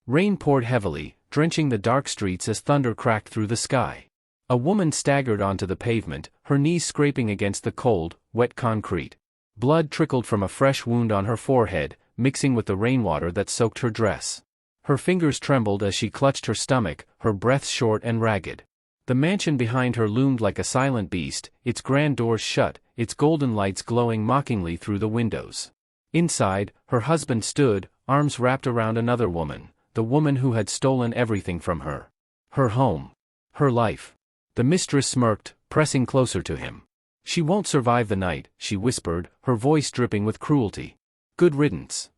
Rain poured heavily, drenching the dark streets as thunder cracked through the sky. A woman staggered onto the pavement, her knees scraping against the cold, wet concrete. Blood trickled from a fresh wound on her forehead, mixing with the rainwater that soaked her dress. Her fingers trembled as she clutched her stomach, her breath short and ragged. The mansion behind her loomed like a silent beast, its grand doors shut, its golden lights glowing mockingly through the windows. Inside, her husband stood, arms wrapped around another woman, the woman who had stolen everything from her. Her home. Her life. The mistress smirked, pressing closer to him. "She won't survive the night," she whispered, her voice dripping with cruelty. "Good riddance."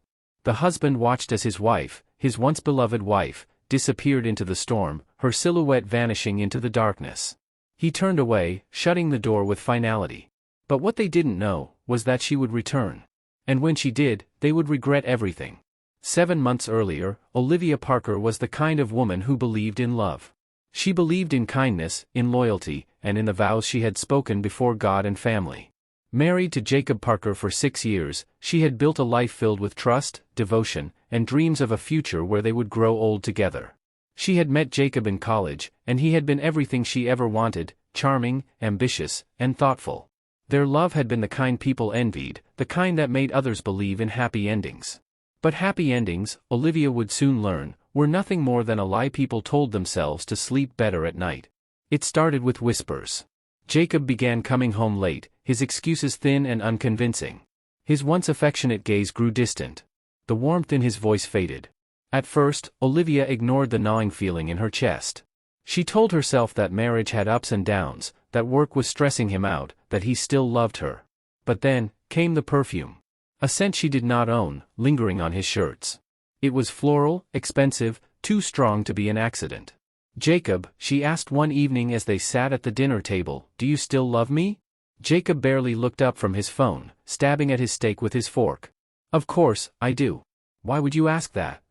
The husband watched as his wife, his once beloved wife, disappeared into the storm, her silhouette vanishing into the darkness. He turned away, shutting the door with finality. But what they didn't know was that she would return. And when she did, they would regret everything. 7 months earlier, Olivia Parker was the kind of woman who believed in love. She believed in kindness, in loyalty, and in the vows she had spoken before God and family. Married to Jacob Parker for 6 years, she had built a life filled with trust, devotion, and dreams of a future where they would grow old together. She had met Jacob in college, and he had been everything she ever wanted: charming, ambitious, and thoughtful. Their love had been the kind people envied, the kind that made others believe in happy endings. But happy endings, Olivia would soon learn, were nothing more than a lie people told themselves to sleep better at night. It started with whispers. Jacob began coming home late, his excuses thin and unconvincing. His once affectionate gaze grew distant. The warmth in his voice faded. At first, Olivia ignored the gnawing feeling in her chest. She told herself that marriage had ups and downs, that work was stressing him out, that he still loved her. But then, came the perfume. A scent she did not own, lingering on his shirts. It was floral, expensive, too strong to be an accident. "Jacob," she asked one evening as they sat at the dinner table, "do you still love me?" Jacob barely looked up from his phone, stabbing at his steak with his fork. "Of course, I do. Why would you ask that?"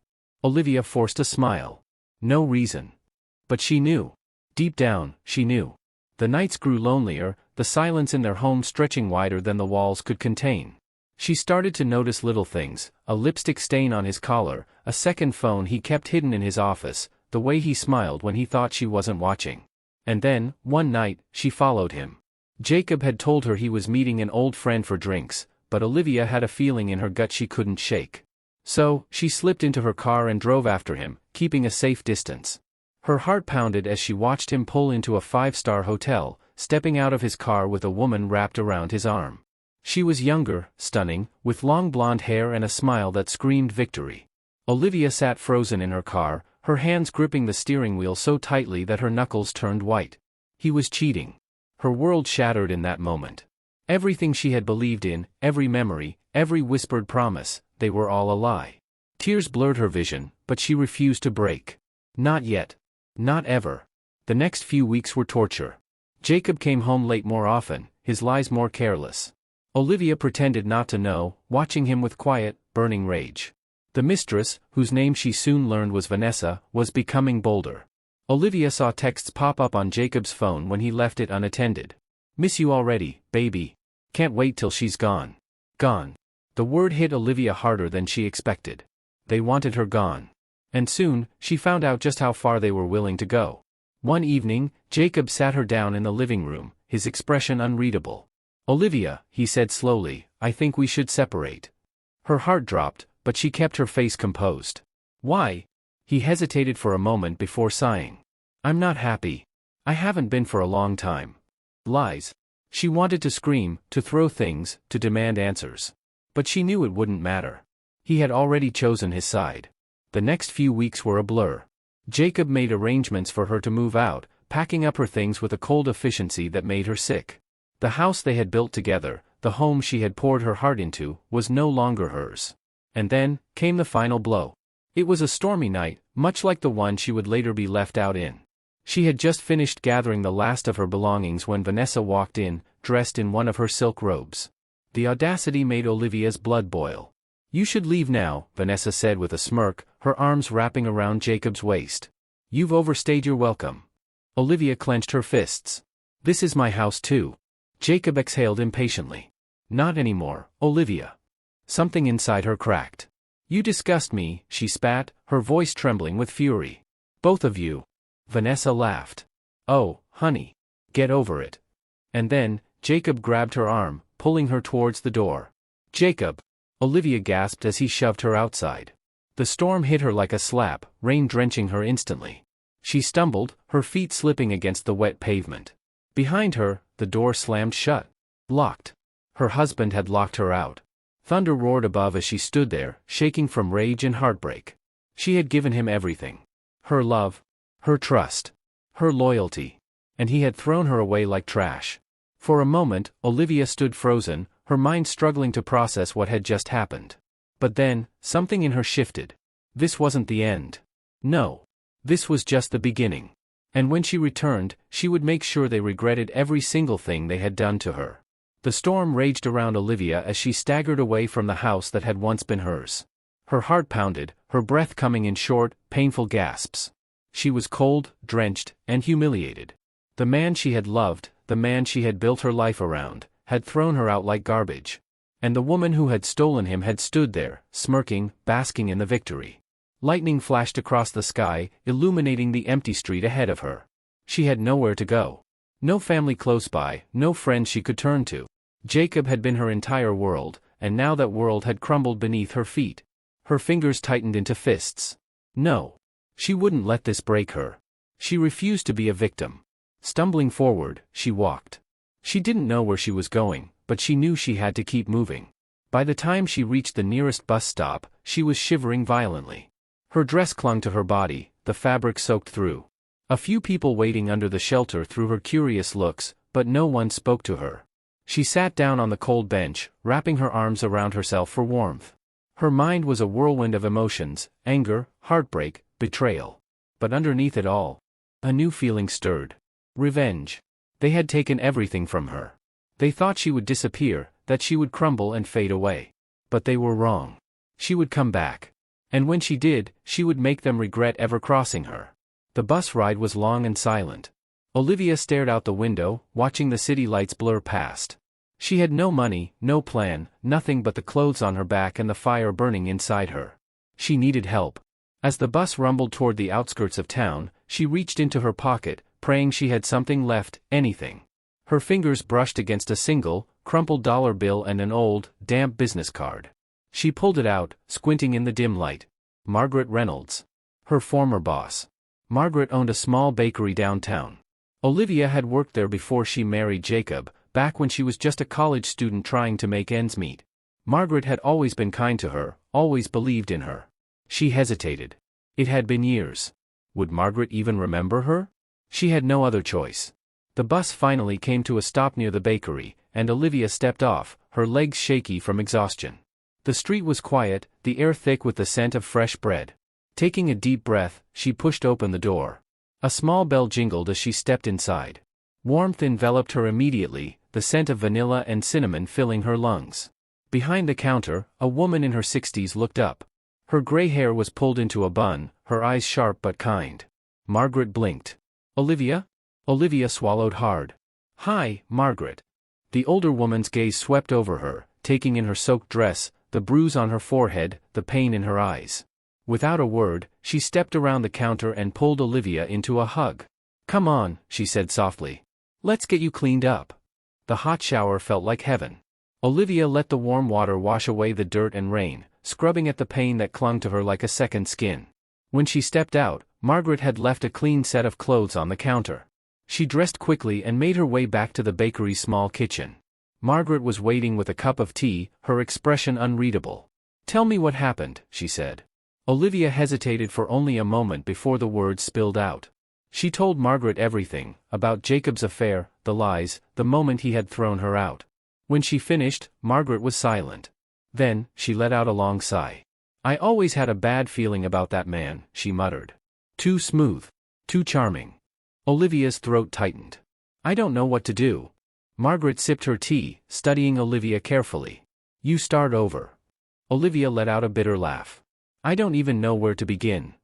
Olivia forced a smile. "No reason." But she knew. Deep down, she knew. The nights grew lonelier, the silence in their home stretching wider than the walls could contain. She started to notice little things: a lipstick stain on his collar, a second phone he kept hidden in his office, the way he smiled when he thought she wasn't watching. And then, one night, she followed him. Jacob had told her he was meeting an old friend for drinks, but Olivia had a feeling in her gut she couldn't shake. So, she slipped into her car and drove after him, keeping a safe distance. Her heart pounded as she watched him pull into a 5-star hotel, stepping out of his car with a woman wrapped around his arm. She was younger, stunning, with long blonde hair and a smile that screamed victory. Olivia sat frozen in her car, her hands gripping the steering wheel so tightly that her knuckles turned white. He was cheating. Her world shattered in that moment. Everything she had believed in, every memory, every whispered promise, they were all a lie. Tears blurred her vision, but she refused to break. Not yet. Not ever. The next few weeks were torture. Jacob came home late more often, his lies more careless. Olivia pretended not to know, watching him with quiet, burning rage. The mistress, whose name she soon learned was Vanessa, was becoming bolder. Olivia saw texts pop up on Jacob's phone when he left it unattended. "Miss you already, baby. Can't wait till she's gone." Gone. The word hit Olivia harder than she expected. They wanted her gone. And soon, she found out just how far they were willing to go. One evening, Jacob sat her down in the living room, his expression unreadable. "Olivia," he said slowly, "I think we should separate." Her heart dropped, but she kept her face composed. "Why?" He hesitated for a moment before sighing. "I'm not happy. I haven't been for a long time." Lies. She wanted to scream, to throw things, to demand answers. But she knew it wouldn't matter. He had already chosen his side. The next few weeks were a blur. Jacob made arrangements for her to move out, packing up her things with a cold efficiency that made her sick. The house they had built together, the home she had poured her heart into, was no longer hers. And then, came the final blow. It was a stormy night, much like the one she would later be left out in. She had just finished gathering the last of her belongings when Vanessa walked in, dressed in one of her silk robes. The audacity made Olivia's blood boil. "You should leave now," Vanessa said with a smirk, her arms wrapping around Jacob's waist. "You've overstayed your welcome." Olivia clenched her fists. "This is my house too." Jacob exhaled impatiently. "Not anymore, Olivia." Something inside her cracked. "You disgust me," she spat, her voice trembling with fury. Both of you. Vanessa laughed. Oh, honey. Get over it. And then, Jacob grabbed her arm, pulling her towards the door. Jacob! Olivia gasped as he shoved her outside. The storm hit her like a slap, rain drenching her instantly. She stumbled, her feet slipping against the wet pavement. Behind her, the door slammed shut. Locked. Her husband had locked her out. Thunder roared above as she stood there, shaking from rage and heartbreak. She had given him everything. Her love. Her trust. Her loyalty. And he had thrown her away like trash. For a moment, Olivia stood frozen, her mind struggling to process what had just happened. But then, something in her shifted. This wasn't the end. No. This was just the beginning. And when she returned, she would make sure they regretted every single thing they had done to her. The storm raged around Olivia as she staggered away from the house that had once been hers. Her heart pounded, her breath coming in short, painful gasps. She was cold, drenched, and humiliated. The man she had loved, the man she had built her life around, had thrown her out like garbage. And the woman who had stolen him had stood there, smirking, basking in the victory. Lightning flashed across the sky, illuminating the empty street ahead of her. She had nowhere to go. No family close by, no friends she could turn to. Jacob had been her entire world, and now that world had crumbled beneath her feet. Her fingers tightened into fists. No. She wouldn't let this break her. She refused to be a victim. Stumbling forward, she walked. She didn't know where she was going, but she knew she had to keep moving. By the time she reached the nearest bus stop, she was shivering violently. Her dress clung to her body, the fabric soaked through. A few people waiting under the shelter threw her curious looks, but no one spoke to her. She sat down on the cold bench, wrapping her arms around herself for warmth. Her mind was a whirlwind of emotions, anger, heartbreak, betrayal. But underneath it all, a new feeling stirred. Revenge. They had taken everything from her. They thought she would disappear, that she would crumble and fade away. But they were wrong. She would come back. And when she did, she would make them regret ever crossing her. The bus ride was long and silent. Olivia stared out the window, watching the city lights blur past. She had no money, no plan, nothing but the clothes on her back and the fire burning inside her. She needed help. As the bus rumbled toward the outskirts of town, she reached into her pocket, praying she had something left, anything. Her fingers brushed against a single, crumpled dollar bill and an old, damp business card. She pulled it out, squinting in the dim light. Margaret Reynolds. Her former boss. Margaret owned a small bakery downtown. Olivia had worked there before she married Jacob, back when she was just a college student trying to make ends meet. Margaret had always been kind to her, always believed in her. She hesitated. It had been years. Would Margaret even remember her? She had no other choice. The bus finally came to a stop near the bakery, and Olivia stepped off, her legs shaky from exhaustion. The street was quiet, the air thick with the scent of fresh bread. Taking a deep breath, she pushed open the door. A small bell jingled as she stepped inside. Warmth enveloped her immediately, the scent of vanilla and cinnamon filling her lungs. Behind the counter, a woman in her 60s looked up. Her gray hair was pulled into a bun, her eyes sharp but kind. Margaret blinked. Olivia? Olivia swallowed hard. Hi, Margaret. The older woman's gaze swept over her, taking in her soaked dress, the bruise on her forehead, the pain in her eyes. Without a word, she stepped around the counter and pulled Olivia into a hug. Come on, she said softly. Let's get you cleaned up. The hot shower felt like heaven. Olivia let the warm water wash away the dirt and rain, scrubbing at the pain that clung to her like a second skin. When she stepped out, Margaret had left a clean set of clothes on the counter. She dressed quickly and made her way back to the bakery's small kitchen. Margaret was waiting with a cup of tea, her expression unreadable. Tell me what happened, she said. Olivia hesitated for only a moment before the words spilled out. She told Margaret everything, about Jacob's affair, the lies, the moment he had thrown her out. When she finished, Margaret was silent. Then, she let out a long sigh. I always had a bad feeling about that man, she muttered. Too smooth. Too charming. Olivia's throat tightened. I don't know what to do. Margaret sipped her tea, studying Olivia carefully. You start over. Olivia let out a bitter laugh. I don't even know where to begin.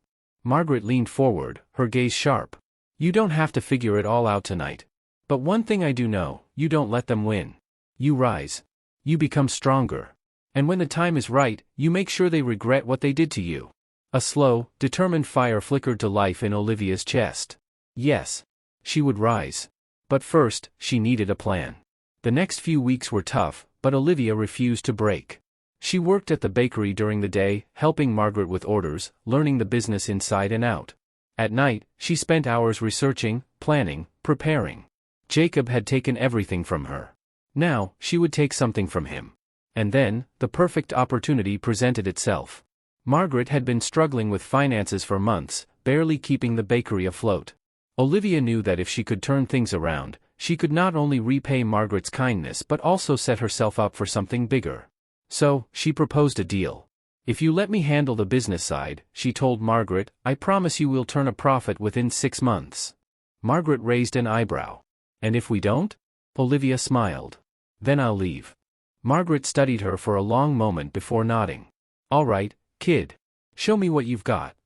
Margaret leaned forward, her gaze sharp. You don't have to figure it all out tonight. But one thing I do know, you don't let them win. You rise. You become stronger. And when the time is right, you make sure they regret what they did to you. A slow, determined fire flickered to life in Olivia's chest. Yes. She would rise. But first, she needed a plan. The next few weeks were tough, but Olivia refused to break. She worked at the bakery during the day, helping Margaret with orders, learning the business inside and out. At night, she spent hours researching, planning, preparing. Jacob had taken everything from her. Now, she would take something from him. And then, the perfect opportunity presented itself. Margaret had been struggling with finances for months, barely keeping the bakery afloat. Olivia knew that if she could turn things around, she could not only repay Margaret's kindness but also set herself up for something bigger. So, she proposed a deal. "If you let me handle the business side," she told Margaret, "I promise you we'll turn a profit within 6 months." Margaret raised an eyebrow. "And if we don't?" Olivia smiled. "Then I'll leave." Margaret studied her for a long moment before nodding. "All right, kid. Show me what you've got."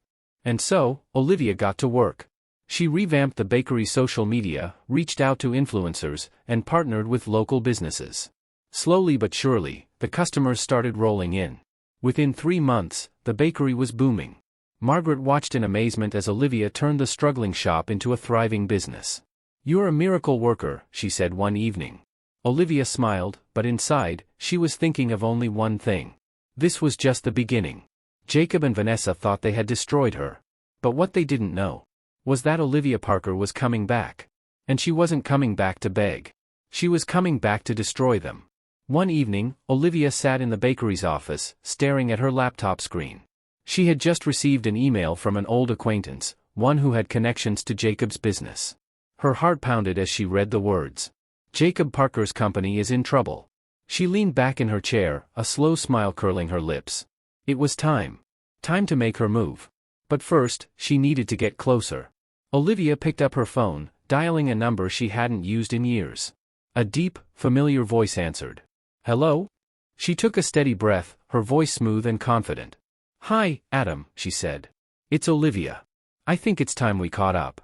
And so, Olivia got to work. She revamped the bakery's social media, reached out to influencers, and partnered with local businesses. Slowly but surely, the customers started rolling in. Within 3 months, the bakery was booming. Margaret watched in amazement as Olivia turned the struggling shop into a thriving business. "You're a miracle worker," she said one evening. Olivia smiled, but inside, she was thinking of only one thing. This was just the beginning. Jacob and Vanessa thought they had destroyed her. But what they didn't know was that Olivia Parker was coming back. And she wasn't coming back to beg. She was coming back to destroy them. One evening, Olivia sat in the bakery's office, staring at her laptop screen. She had just received an email from an old acquaintance, one who had connections to Jacob's business. Her heart pounded as she read the words. "Jacob Parker's company is in trouble." She leaned back in her chair, a slow smile curling her lips. It was time. Time to make her move. But first, she needed to get closer. Olivia picked up her phone, dialing a number she hadn't used in years. A deep, familiar voice answered. "Hello?" She took a steady breath, her voice smooth and confident. "Hi, Adam," she said. "It's Olivia. I think it's time we caught up."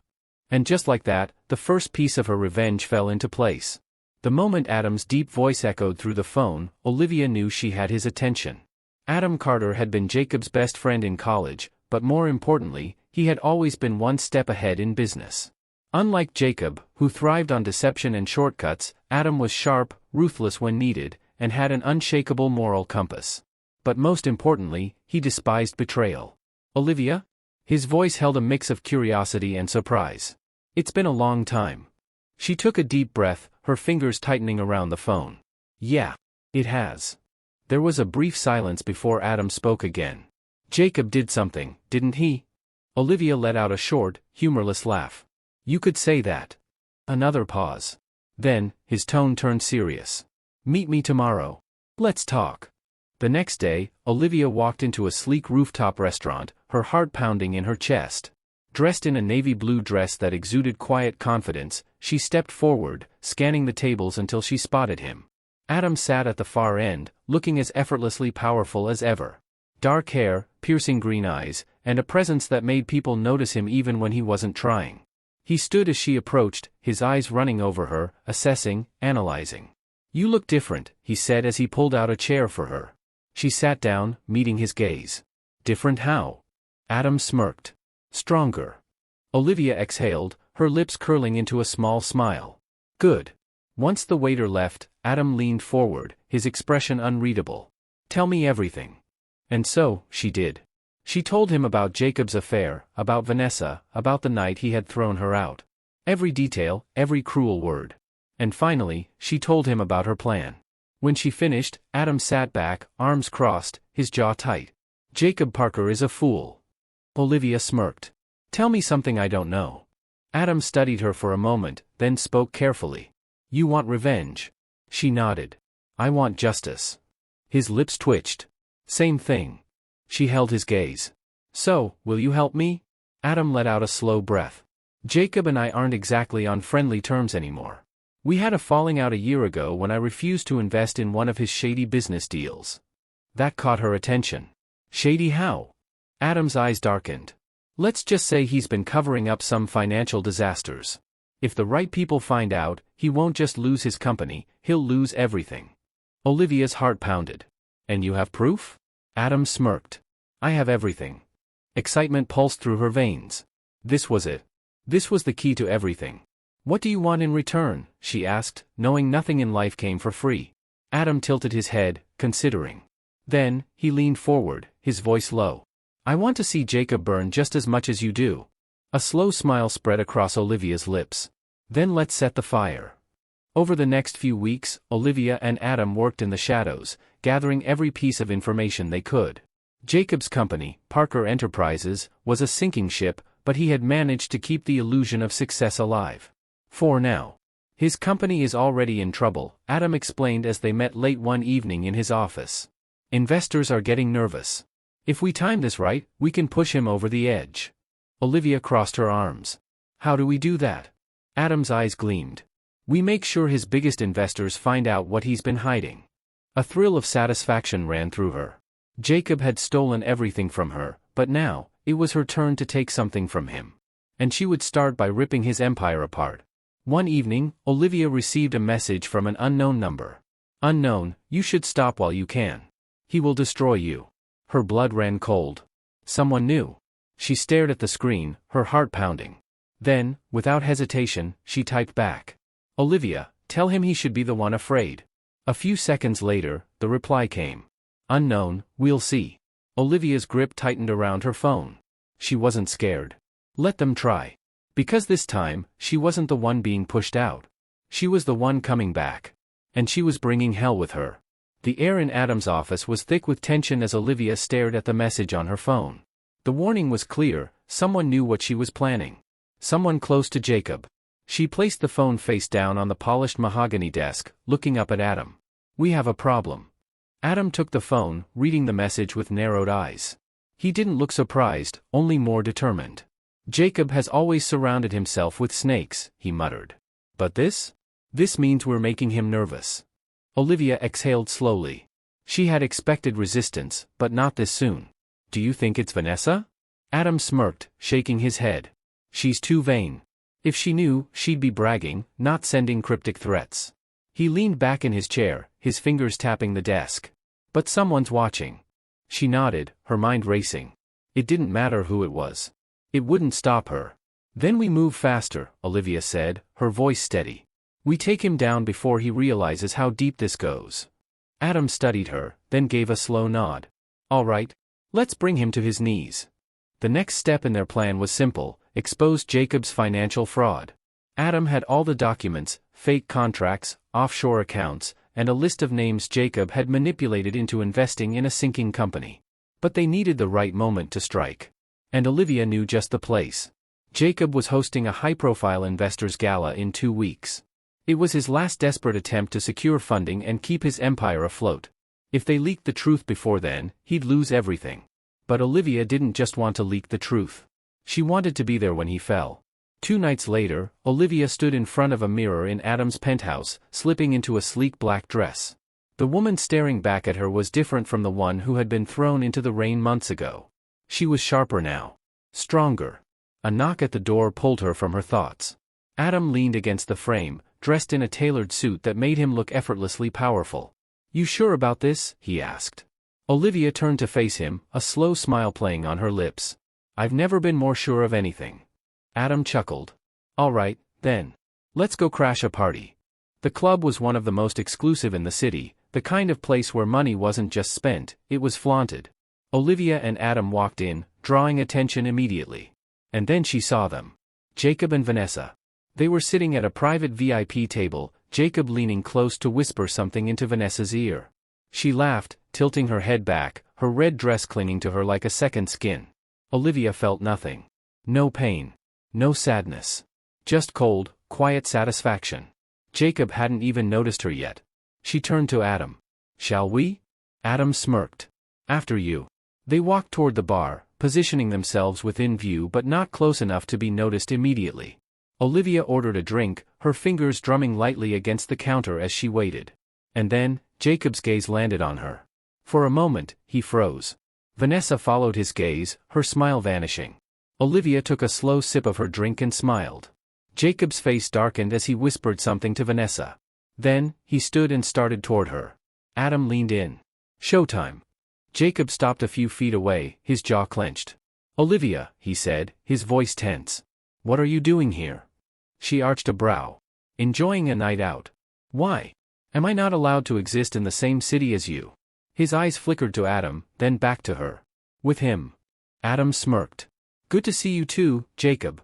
And just like that, the first piece of her revenge fell into place. The moment Adam's deep voice echoed through the phone, Olivia knew she had his attention. Adam Carter had been Jacob's best friend in college, but more importantly, he had always been one step ahead in business. Unlike Jacob, who thrived on deception and shortcuts, Adam was sharp, ruthless when needed, and had an unshakable moral compass. But most importantly, he despised betrayal. "Olivia?" His voice held a mix of curiosity and surprise. "It's been a long time." She took a deep breath, her fingers tightening around the phone. "Yeah. It has." There was a brief silence before Adam spoke again. "Jacob did something, didn't he?" Olivia let out a short, humorless laugh. "You could say that." Another pause. Then, his tone turned serious. "Meet me tomorrow. Let's talk." The next day, Olivia walked into a sleek rooftop restaurant, her heart pounding in her chest. Dressed in a navy blue dress that exuded quiet confidence, she stepped forward, scanning the tables until she spotted him. Adam sat at the far end, looking as effortlessly powerful as ever. Dark hair, piercing green eyes, and a presence that made people notice him even when he wasn't trying. He stood as she approached, his eyes running over her, assessing, analyzing. "You look different," he said as he pulled out a chair for her. She sat down, meeting his gaze. "Different how?" Adam smirked. "Stronger." Olivia exhaled, her lips curling into a small smile. "Good." Once the waiter left, Adam leaned forward, his expression unreadable. "Tell me everything." And so, she did. She told him about Jacob's affair, about Vanessa, about the night he had thrown her out. Every detail, every cruel word. And finally, she told him about her plan. When she finished, Adam sat back, arms crossed, his jaw tight. "Jacob Parker is a fool." Olivia smirked. "Tell me something I don't know." Adam studied her for a moment, then spoke carefully. "You want revenge?" She nodded. "I want justice." His lips twitched. "Same thing." She held his gaze. "So, will you help me?" Adam let out a slow breath. "Jacob and I aren't exactly on friendly terms anymore. We had a falling out a year ago when I refused to invest in one of his shady business deals." That caught her attention. "Shady how?" Adam's eyes darkened. "Let's just say he's been covering up some financial disasters. If the right people find out, he won't just lose his company, he'll lose everything." Olivia's heart pounded. "And you have proof?" Adam smirked. "I have everything." Excitement pulsed through her veins. This was it. This was the key to everything. "What do you want in return?" she asked, knowing nothing in life came for free. Adam tilted his head, considering. Then, he leaned forward, his voice low. "I want to see Jacob burn just as much as you do." A slow smile spread across Olivia's lips. "Then let's set the fire." Over the next few weeks, Olivia and Adam worked in the shadows, gathering every piece of information they could. Jacob's company, Parker Enterprises, was a sinking ship, but he had managed to keep the illusion of success alive. For now. "His company is already in trouble," Adam explained as they met late one evening in his office. "Investors are getting nervous. If we time this right, we can push him over the edge." Olivia crossed her arms. "How do we do that?" Adam's eyes gleamed. "We make sure his biggest investors find out what he's been hiding." A thrill of satisfaction ran through her. Jacob had stolen everything from her, but now, it was her turn to take something from him. And she would start by ripping his empire apart. One evening, Olivia received a message from an unknown number. "Unknown, you should stop while you can. He will destroy you." Her blood ran cold. Someone new. She stared at the screen, her heart pounding. Then, without hesitation, she typed back. "Olivia, tell him he should be the one afraid." A few seconds later, the reply came. "Unknown, we'll see." Olivia's grip tightened around her phone. She wasn't scared. Let them try. Because this time, she wasn't the one being pushed out. She was the one coming back. And she was bringing hell with her. The air in Adam's office was thick with tension as Olivia stared at the message on her phone. The warning was clear, someone knew what she was planning. Someone close to Jacob. She placed the phone face down on the polished mahogany desk, looking up at Adam. "We have a problem." Adam took the phone, reading the message with narrowed eyes. He didn't look surprised, only more determined. "Jacob has always surrounded himself with snakes," he muttered. "But this? This means we're making him nervous." Olivia exhaled slowly. She had expected resistance, but not this soon. "Do you think it's Vanessa?" Adam smirked, shaking his head. "She's too vain. If she knew, she'd be bragging, not sending cryptic threats." He leaned back in his chair, his fingers tapping the desk. "But someone's watching." She nodded, her mind racing. It didn't matter who it was. It wouldn't stop her. "Then we move faster," Olivia said, her voice steady. "We take him down before he realizes how deep this goes." Adam studied her, then gave a slow nod. "All right. Let's bring him to his knees." The next step in their plan was simple: expose Jacob's financial fraud. Adam had all the documents, fake contracts, offshore accounts, and a list of names Jacob had manipulated into investing in a sinking company. But they needed the right moment to strike. And Olivia knew just the place. Jacob was hosting a high-profile investors' gala in 2 weeks. It was his last desperate attempt to secure funding and keep his empire afloat. If they leaked the truth before then, he'd lose everything. But Olivia didn't just want to leak the truth. She wanted to be there when he fell. 2 nights later, Olivia stood in front of a mirror in Adam's penthouse, slipping into a sleek black dress. The woman staring back at her was different from the one who had been thrown into the rain months ago. She was sharper now. Stronger. A knock at the door pulled her from her thoughts. Adam leaned against the frame, dressed in a tailored suit that made him look effortlessly powerful. "You sure about this?" he asked. Olivia turned to face him, a slow smile playing on her lips. "I've never been more sure of anything." Adam chuckled. "All right, then. Let's go crash a party." The club was one of the most exclusive in the city, the kind of place where money wasn't just spent, it was flaunted. Olivia and Adam walked in, drawing attention immediately. And then she saw them. Jacob and Vanessa. They were sitting at a private VIP table, Jacob leaning close to whisper something into Vanessa's ear. She laughed, tilting her head back, her red dress clinging to her like a second skin. Olivia felt nothing. No pain. No sadness. Just cold, quiet satisfaction. Jacob hadn't even noticed her yet. She turned to Adam. "Shall we?" Adam smirked. "After you." They walked toward the bar, positioning themselves within view but not close enough to be noticed immediately. Olivia ordered a drink, her fingers drumming lightly against the counter as she waited. And then, Jacob's gaze landed on her. For a moment, he froze. Vanessa followed his gaze, her smile vanishing. Olivia took a slow sip of her drink and smiled. Jacob's face darkened as he whispered something to Vanessa. Then, he stood and started toward her. Adam leaned in. "Showtime." Jacob stopped a few feet away, his jaw clenched. Olivia, he said, his voice tense. What are you doing here? She arched a brow. Enjoying a night out. Why? Am I not allowed to exist in the same city as you? His eyes flickered to Adam, then back to her. With him. Adam smirked. Good to see you too, Jacob.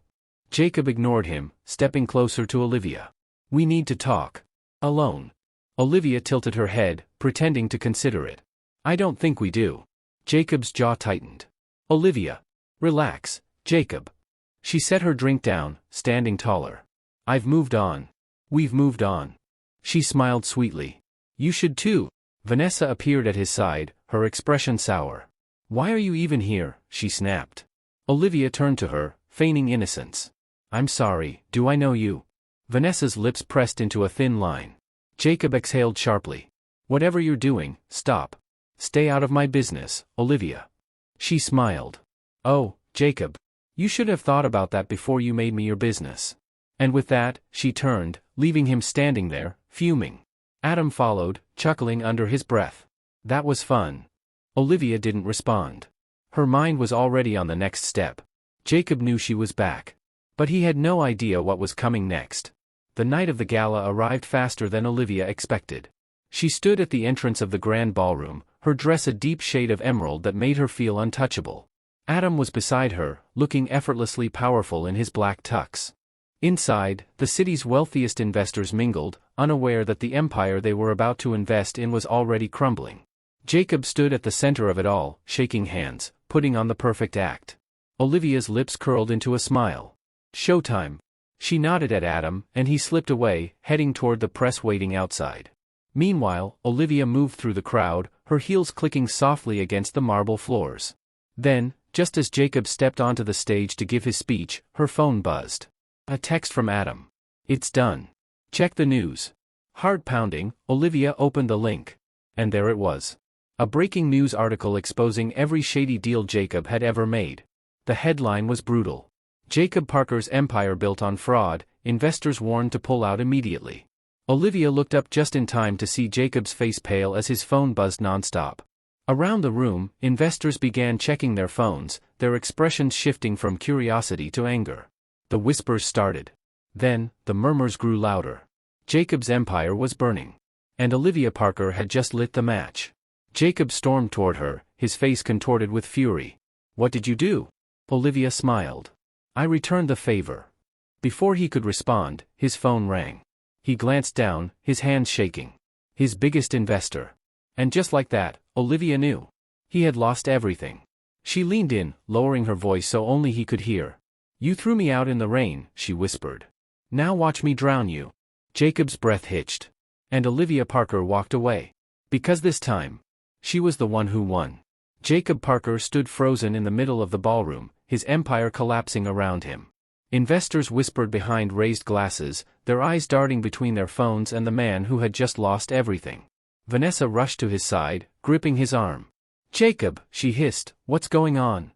Jacob ignored him, stepping closer to Olivia. We need to talk. Alone. Olivia tilted her head, pretending to consider it. I don't think we do. Jacob's jaw tightened. Olivia. Relax, Jacob. She set her drink down, standing taller. I've moved on. We've moved on. She smiled sweetly. You should too. Vanessa appeared at his side, her expression sour. Why are you even here? She snapped. Olivia turned to her, feigning innocence. I'm sorry, do I know you? Vanessa's lips pressed into a thin line. Jacob exhaled sharply. Whatever you're doing, stop. Stay out of my business, Olivia. She smiled. Oh, Jacob. You should have thought about that before you made me your business. And with that, she turned, leaving him standing there, fuming. Adam followed, chuckling under his breath. That was fun. Olivia didn't respond. Her mind was already on the next step. Jacob knew she was back. But he had no idea what was coming next. The night of the gala arrived faster than Olivia expected. She stood at the entrance of the grand ballroom, her dress a deep shade of emerald that made her feel untouchable. Adam was beside her, looking effortlessly powerful in his black tux. Inside, the city's wealthiest investors mingled, unaware that the empire they were about to invest in was already crumbling. Jacob stood at the center of it all, shaking hands, putting on the perfect act. Olivia's lips curled into a smile. Showtime. She nodded at Adam, and he slipped away, heading toward the press waiting outside. Meanwhile, Olivia moved through the crowd, her heels clicking softly against the marble floors. Then, just as Jacob stepped onto the stage to give his speech, her phone buzzed. A text from Adam. It's done. Check the news. Heart pounding, Olivia opened the link. And there it was. A breaking news article exposing every shady deal Jacob had ever made. The headline was brutal. Jacob Parker's empire built on fraud, investors warned to pull out immediately. Olivia looked up just in time to see Jacob's face pale as his phone buzzed nonstop. Around the room, investors began checking their phones, their expressions shifting from curiosity to anger. The whispers started. Then, the murmurs grew louder. Jacob's empire was burning. And Olivia Parker had just lit the match. Jacob stormed toward her, his face contorted with fury. What did you do? Olivia smiled. I returned the favor. Before he could respond, his phone rang. He glanced down, his hands shaking. His biggest investor. And just like that, Olivia knew. He had lost everything. She leaned in, lowering her voice so only he could hear. You threw me out in the rain, she whispered. Now watch me drown you. Jacob's breath hitched. And Olivia Parker walked away. Because this time, she was the one who won. Jacob Parker stood frozen in the middle of the ballroom, his empire collapsing around him. Investors whispered behind raised glasses, their eyes darting between their phones and the man who had just lost everything. Vanessa rushed to his side, gripping his arm. Jacob, she hissed, what's going on?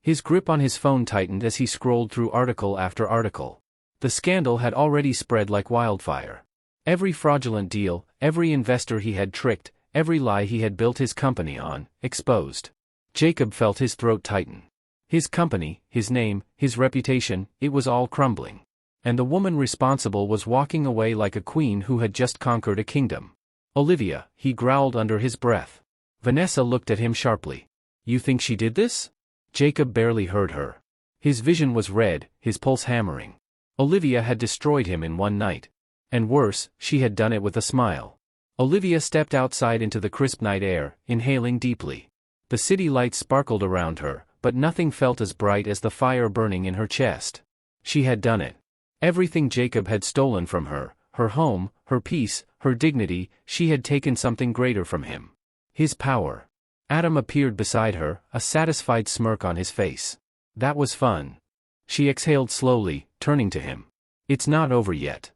His grip on his phone tightened as he scrolled through article after article. The scandal had already spread like wildfire. Every fraudulent deal, every investor he had tricked, every lie he had built his company on, exposed. Jacob felt his throat tighten. His company, his name, his reputation, it was all crumbling. And the woman responsible was walking away like a queen who had just conquered a kingdom. Olivia, he growled under his breath. Vanessa looked at him sharply. You think she did this? Jacob barely heard her. His vision was red, his pulse hammering. Olivia had destroyed him in one night. And worse, she had done it with a smile. Olivia stepped outside into the crisp night air, inhaling deeply. The city lights sparkled around her, but nothing felt as bright as the fire burning in her chest. She had done it. Everything Jacob had stolen from her, her home, her peace, her dignity, she had taken something greater from him. His power. Adam appeared beside her, a satisfied smirk on his face. That was fun. She exhaled slowly, turning to him. It's not over yet.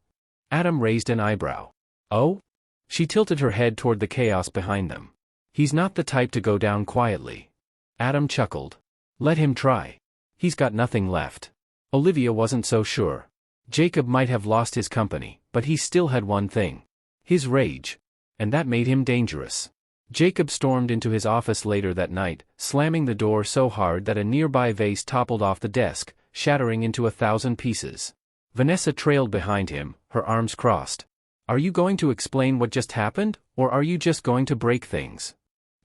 Adam raised an eyebrow. Oh? She tilted her head toward the chaos behind them. He's not the type to go down quietly. Adam chuckled. Let him try. He's got nothing left. Olivia wasn't so sure. Jacob might have lost his company, but he still had one thing. His rage. And that made him dangerous. Jacob stormed into his office later that night, slamming the door so hard that a nearby vase toppled off the desk, shattering into 1,000 pieces. Vanessa trailed behind him, her arms crossed. "Are you going to explain what just happened, or are you just going to break things?"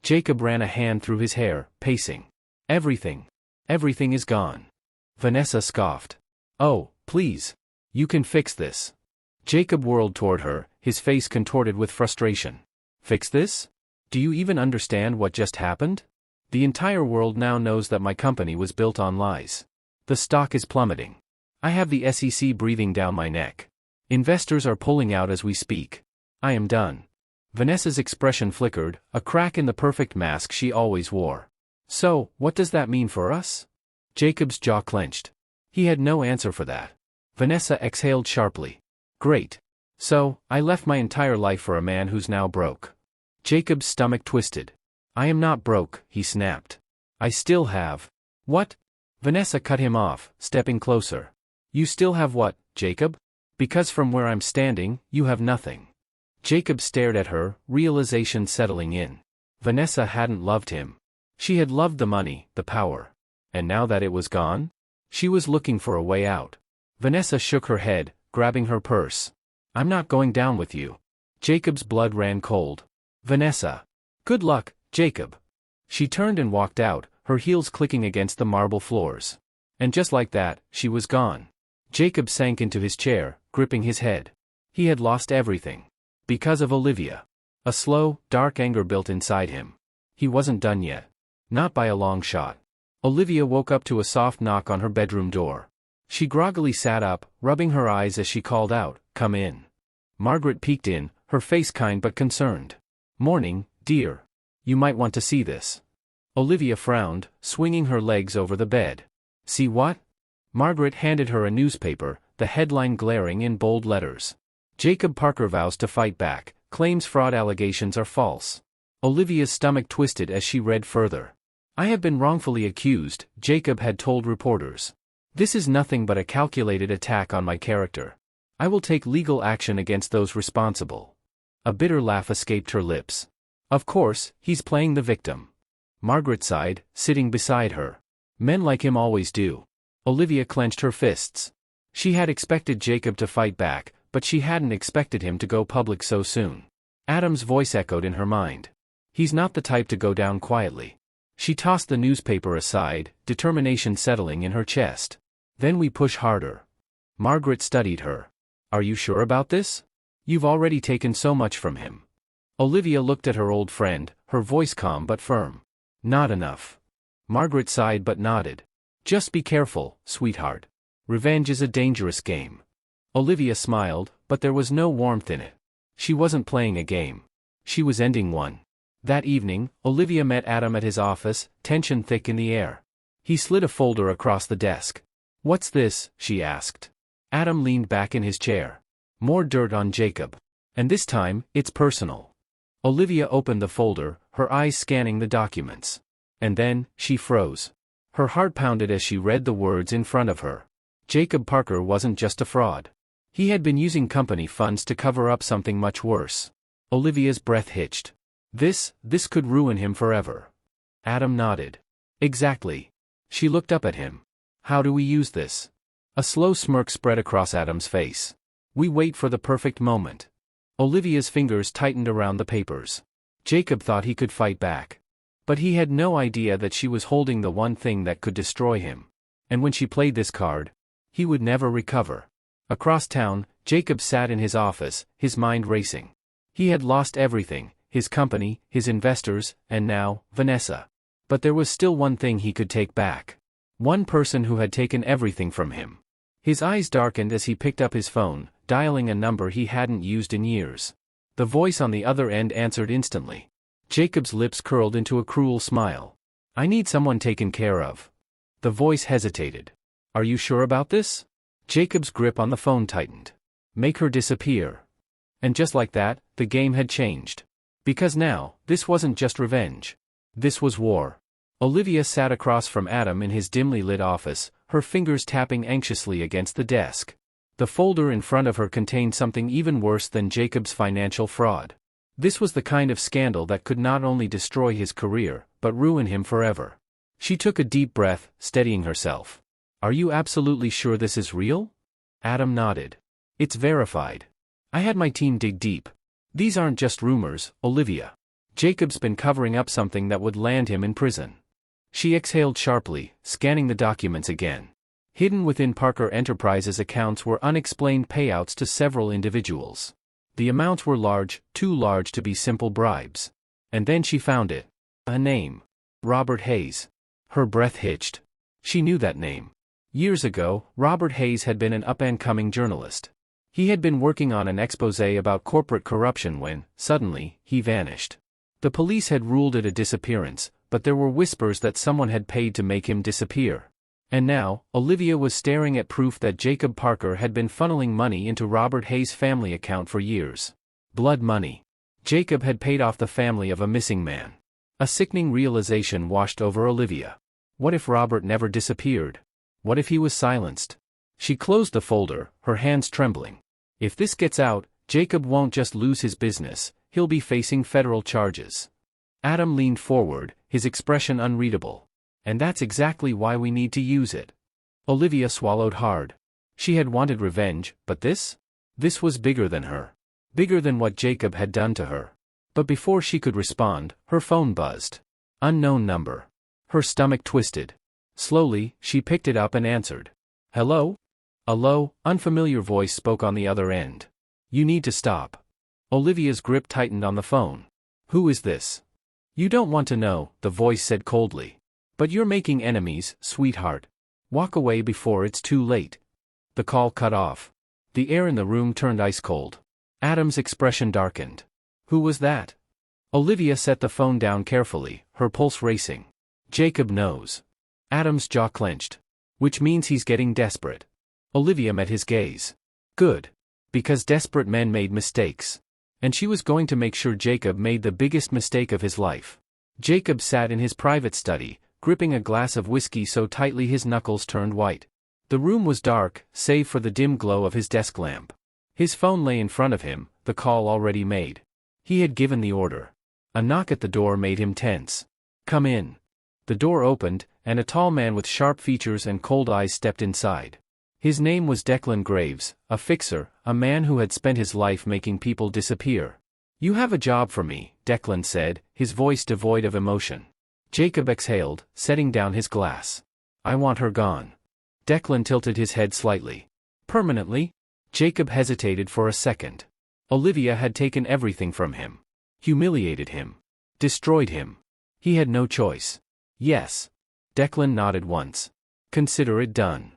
Jacob ran a hand through his hair, pacing. "Everything. Everything is gone." Vanessa scoffed. "Oh, please. You can fix this." Jacob whirled toward her, his face contorted with frustration. "Fix this? Do you even understand what just happened? The entire world now knows that my company was built on lies. The stock is plummeting. I have the SEC breathing down my neck. Investors are pulling out as we speak. I am done." Vanessa's expression flickered, a crack in the perfect mask she always wore. "So, what does that mean for us?" Jacob's jaw clenched. He had no answer for that. Vanessa exhaled sharply. "Great. So, I left my entire life for a man who's now broke." Jacob's stomach twisted. "I am not broke," he snapped. "I still have." "What?" Vanessa cut him off, stepping closer. "You still have what, Jacob? Because from where I'm standing, you have nothing." Jacob stared at her, realization settling in. Vanessa hadn't loved him. She had loved the money, the power. And now that it was gone? She was looking for a way out. Vanessa shook her head, grabbing her purse. "I'm not going down with you." Jacob's blood ran cold. "Vanessa. Good luck, Jacob." She turned and walked out, her heels clicking against the marble floors. And just like that, she was gone. Jacob sank into his chair, gripping his head. He had lost everything. Because of Olivia. A slow, dark anger built inside him. He wasn't done yet. Not by a long shot. Olivia woke up to a soft knock on her bedroom door. She groggily sat up, rubbing her eyes as she called out, "Come in." Margaret peeked in, her face kind but concerned. "Morning, dear. You might want to see this." Olivia frowned, swinging her legs over the bed. "See what?" Margaret handed her a newspaper, the headline glaring in bold letters. "Jacob Parker vows to fight back, claims fraud allegations are false." Olivia's stomach twisted as she read further. "I have been wrongfully accused," Jacob had told reporters. "This is nothing but a calculated attack on my character. I will take legal action against those responsible." A bitter laugh escaped her lips. "Of course, he's playing the victim." Margaret sighed, sitting beside her. "Men like him always do." Olivia clenched her fists. She had expected Jacob to fight back, but she hadn't expected him to go public so soon. Adam's voice echoed in her mind. "He's not the type to go down quietly." She tossed the newspaper aside, determination settling in her chest. "Then we push harder." Margaret studied her. "Are you sure about this? You've already taken so much from him." Olivia looked at her old friend, her voice calm but firm. "Not enough." Margaret sighed but nodded. "Just be careful, sweetheart. Revenge is a dangerous game." Olivia smiled, but there was no warmth in it. She wasn't playing a game. She was ending one. That evening, Olivia met Adam at his office, tension thick in the air. He slid a folder across the desk. "What's this?" she asked. Adam leaned back in his chair. "More dirt on Jacob. And this time, it's personal." Olivia opened the folder, her eyes scanning the documents. And then, she froze. Her heart pounded as she read the words in front of her. Jacob Parker wasn't just a fraud. He had been using company funds to cover up something much worse. Olivia's breath hitched. This could ruin him forever. Adam nodded. "Exactly." She looked up at him. "How do we use this?" A slow smirk spread across Adam's face. "We wait for the perfect moment." Olivia's fingers tightened around the papers. Jacob thought he could fight back. But he had no idea that she was holding the one thing that could destroy him. And when she played this card, he would never recover. Across town, Jacob sat in his office, his mind racing. He had lost everything, his company, his investors, and now, Vanessa. But there was still one thing he could take back. One person who had taken everything from him. His eyes darkened as he picked up his phone, dialing a number he hadn't used in years. The voice on the other end answered instantly. Jacob's lips curled into a cruel smile. "I need someone taken care of." The voice hesitated. "Are you sure about this?" Jacob's grip on the phone tightened. "Make her disappear." And just like that, the game had changed. Because now, this wasn't just revenge. This was war. Olivia sat across from Adam in his dimly lit office, her fingers tapping anxiously against the desk. The folder in front of her contained something even worse than Jacob's financial fraud. This was the kind of scandal that could not only destroy his career, but ruin him forever. She took a deep breath, steadying herself. Are you absolutely sure this is real? Adam nodded. It's verified. I had my team dig deep. These aren't just rumors, Olivia. Jacob's been covering up something that would land him in prison. She exhaled sharply, scanning the documents again. Hidden within Parker Enterprises' accounts were unexplained payouts to several individuals. The amounts were large, too large to be simple bribes. And then she found it. A name. Robert Hayes. Her breath hitched. She knew that name. Years ago, Robert Hayes had been an up-and-coming journalist. He had been working on an exposé about corporate corruption when, suddenly, he vanished. The police had ruled it a disappearance, but there were whispers that someone had paid to make him disappear. And now, Olivia was staring at proof that Jacob Parker had been funneling money into Robert Hayes' family account for years. Blood money. Jacob had paid off the family of a missing man. A sickening realization washed over Olivia. What if Robert never disappeared? What if he was silenced? She closed the folder, her hands trembling. If this gets out, Jacob won't just lose his business, he'll be facing federal charges. Adam leaned forward, his expression unreadable. And that's exactly why we need to use it. Olivia swallowed hard. She had wanted revenge, but this? This was bigger than her. Bigger than what Jacob had done to her. But before she could respond, her phone buzzed. Unknown number. Her stomach twisted. Slowly, she picked it up and answered. Hello? A low, unfamiliar voice spoke on the other end. You need to stop. Olivia's grip tightened on the phone. Who is this? You don't want to know, the voice said coldly. But you're making enemies, sweetheart. Walk away before it's too late. The call cut off. The air in the room turned ice cold. Adam's expression darkened. Who was that? Olivia set the phone down carefully, her pulse racing. Jacob knows. Adam's jaw clenched. Which means he's getting desperate. Olivia met his gaze. Good. Because desperate men made mistakes. And she was going to make sure Jacob made the biggest mistake of his life. Jacob sat in his private study, gripping a glass of whiskey so tightly his knuckles turned white. The room was dark, save for the dim glow of his desk lamp. His phone lay in front of him, the call already made. He had given the order. A knock at the door made him tense. Come in. The door opened, and a tall man with sharp features and cold eyes stepped inside. His name was Declan Graves, a fixer, a man who had spent his life making people disappear. You have a job for me, Declan said, his voice devoid of emotion. Jacob exhaled, setting down his glass. I want her gone. Declan tilted his head slightly. Permanently? Jacob hesitated for a second. Olivia had taken everything from him. Humiliated him. Destroyed him. He had no choice. Yes. Declan nodded once. Consider it done.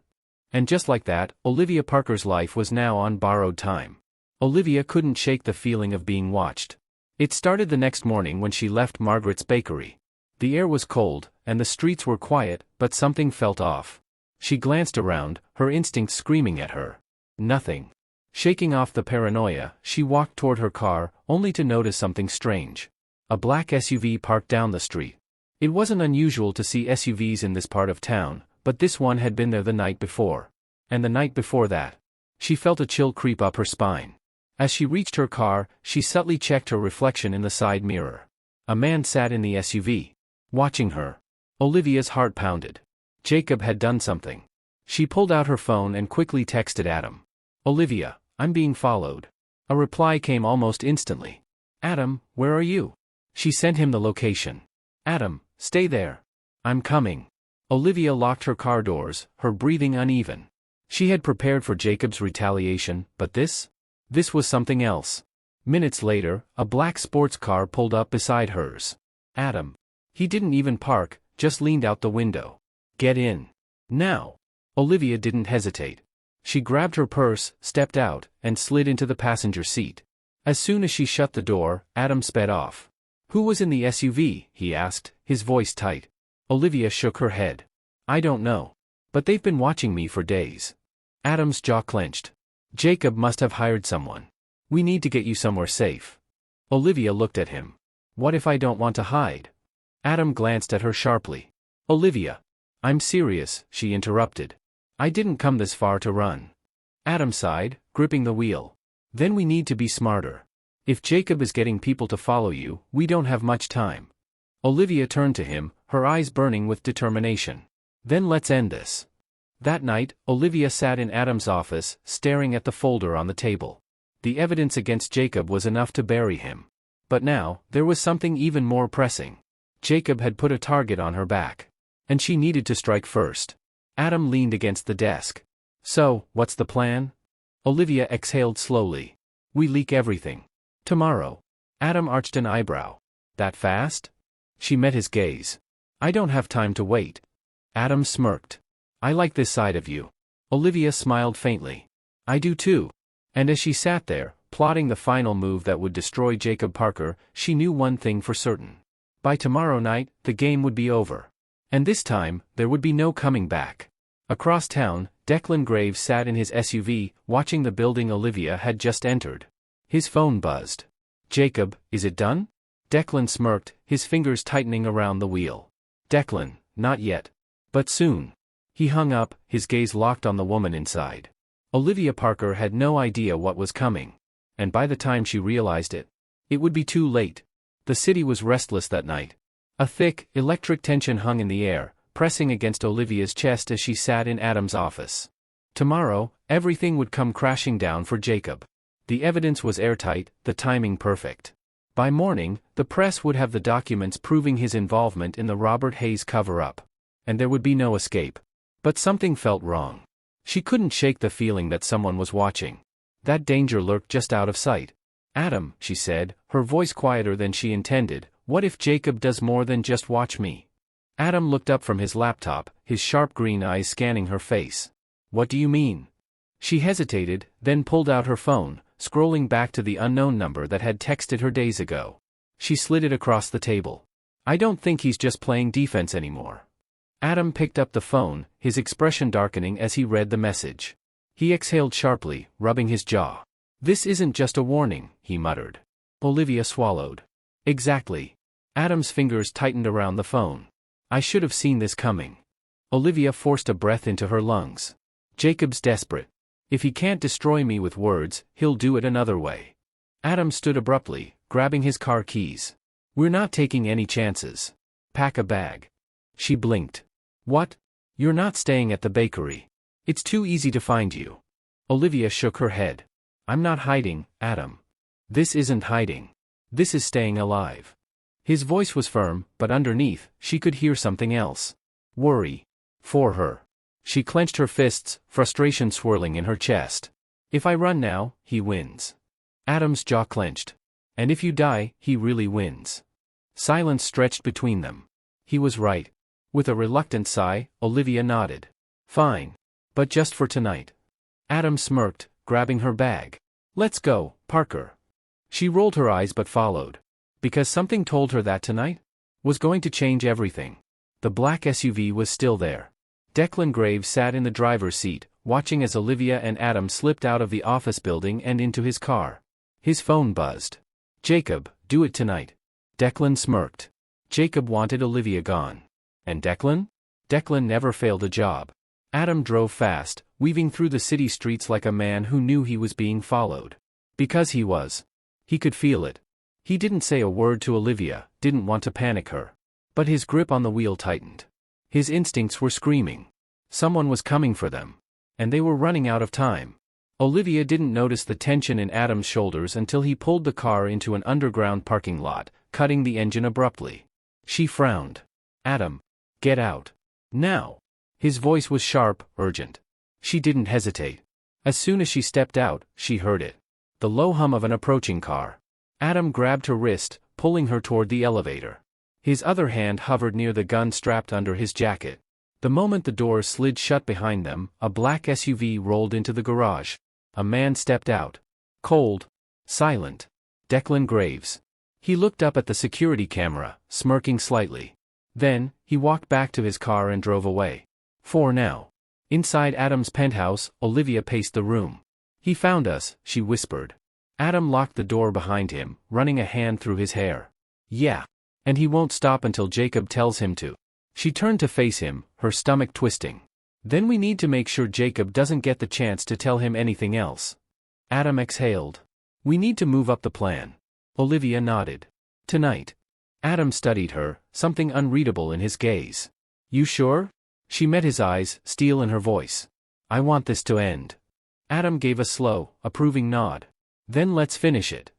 And just like that, Olivia Parker's life was now on borrowed time. Olivia couldn't shake the feeling of being watched. It started the next morning when she left Margaret's bakery. The air was cold, and the streets were quiet, but something felt off. She glanced around, her instincts screaming at her. Nothing. Shaking off the paranoia, she walked toward her car, only to notice something strange. A black SUV parked down the street. It wasn't unusual to see SUVs in this part of town, but this one had been there the night before. And the night before that. She felt a chill creep up her spine. As she reached her car, she subtly checked her reflection in the side mirror. A man sat in the SUV. Watching her. Olivia's heart pounded. Jacob had done something. She pulled out her phone and quickly texted Adam. Olivia, I'm being followed. A reply came almost instantly. Adam, where are you? She sent him the location. Adam, stay there. I'm coming. Olivia locked her car doors, her breathing uneven. She had prepared for Jacob's retaliation, but this? This was something else. Minutes later, a black sports car pulled up beside hers. Adam. He didn't even park, just leaned out the window. Get in. Now. Olivia didn't hesitate. She grabbed her purse, stepped out, and slid into the passenger seat. As soon as she shut the door, Adam sped off. Who was in the SUV? He asked, his voice tight. Olivia shook her head. I don't know. But they've been watching me for days. Adam's jaw clenched. Jacob must have hired someone. We need to get you somewhere safe. Olivia looked at him. What if I don't want to hide? Adam glanced at her sharply. Olivia. I'm serious, she interrupted. I didn't come this far to run. Adam sighed, gripping the wheel. Then we need to be smarter. If Jacob is getting people to follow you, we don't have much time. Olivia turned to him, her eyes burning with determination. Then let's end this. That night, Olivia sat in Adam's office, staring at the folder on the table. The evidence against Jacob was enough to bury him. But now, there was something even more pressing. Jacob had put a target on her back. And she needed to strike first. Adam leaned against the desk. So, what's the plan? Olivia exhaled slowly. We leak everything. Tomorrow. Adam arched an eyebrow. That fast? She met his gaze. I don't have time to wait. Adam smirked. I like this side of you. Olivia smiled faintly. I do too. And as she sat there, plotting the final move that would destroy Jacob Parker, she knew one thing for certain. By tomorrow night, the game would be over. And this time, there would be no coming back. Across town, Declan Graves sat in his SUV, watching the building Olivia had just entered. His phone buzzed. Jacob, is it done? Declan smirked, his fingers tightening around the wheel. Declan, not yet. But soon. He hung up, his gaze locked on the woman inside. Olivia Parker had no idea what was coming. And by the time she realized it, it would be too late. The city was restless that night. A thick, electric tension hung in the air, pressing against Olivia's chest as she sat in Adam's office. Tomorrow, everything would come crashing down for Jacob. The evidence was airtight, the timing perfect. By morning, the press would have the documents proving his involvement in the Robert Hayes cover-up. And there would be no escape. But something felt wrong. She couldn't shake the feeling that someone was watching. That danger lurked just out of sight. Adam, she said, her voice quieter than she intended, what if Jacob does more than just watch me? Adam looked up from his laptop, his sharp green eyes scanning her face. What do you mean? She hesitated, then pulled out her phone, scrolling back to the unknown number that had texted her days ago. She slid it across the table. I don't think he's just playing defense anymore. Adam picked up the phone, his expression darkening as he read the message. He exhaled sharply, rubbing his jaw. This isn't just a warning, he muttered. Olivia swallowed. Exactly. Adam's fingers tightened around the phone. I should have seen this coming. Olivia forced a breath into her lungs. Jacob's desperate. If he can't destroy me with words, he'll do it another way. Adam stood abruptly, grabbing his car keys. We're not taking any chances. Pack a bag. She blinked. What? You're not staying at the bakery. It's too easy to find you. Olivia shook her head. I'm not hiding, Adam. This isn't hiding. This is staying alive. His voice was firm, but underneath, she could hear something else. Worry. For her. She clenched her fists, frustration swirling in her chest. If I run now, he wins. Adam's jaw clenched. And if you die, he really wins. Silence stretched between them. He was right. With a reluctant sigh, Olivia nodded. Fine. But just for tonight. Adam smirked, grabbing her bag. Let's go, Parker. She rolled her eyes but followed. Because something told her that tonight was going to change everything. The black SUV was still there. Declan Graves sat in the driver's seat, watching as Olivia and Adam slipped out of the office building and into his car. His phone buzzed. Jacob, do it tonight. Declan smirked. Jacob wanted Olivia gone. And Declan? Declan never failed a job. Adam drove fast, weaving through the city streets like a man who knew he was being followed. Because he was. He could feel it. He didn't say a word to Olivia, didn't want to panic her. But his grip on the wheel tightened. His instincts were screaming. Someone was coming for them. And they were running out of time. Olivia didn't notice the tension in Adam's shoulders until he pulled the car into an underground parking lot, cutting the engine abruptly. She frowned. Adam. Get out. Now. His voice was sharp, urgent. She didn't hesitate. As soon as she stepped out, she heard it. The low hum of an approaching car. Adam grabbed her wrist, pulling her toward the elevator. His other hand hovered near the gun strapped under his jacket. The moment the doors slid shut behind them, a black SUV rolled into the garage. A man stepped out. Cold. Silent. Declan Graves. He looked up at the security camera, smirking slightly. Then, he walked back to his car and drove away. For now. Inside Adam's penthouse, Olivia paced the room. He found us, she whispered. Adam locked the door behind him, running a hand through his hair. Yeah. And he won't stop until Jacob tells him to. She turned to face him, her stomach twisting. Then we need to make sure Jacob doesn't get the chance to tell him anything else. Adam exhaled. We need to move up the plan. Olivia nodded. Tonight. Adam studied her, something unreadable in his gaze. You sure? She met his eyes, steel in her voice. I want this to end. Adam gave a slow, approving nod. Then let's finish it.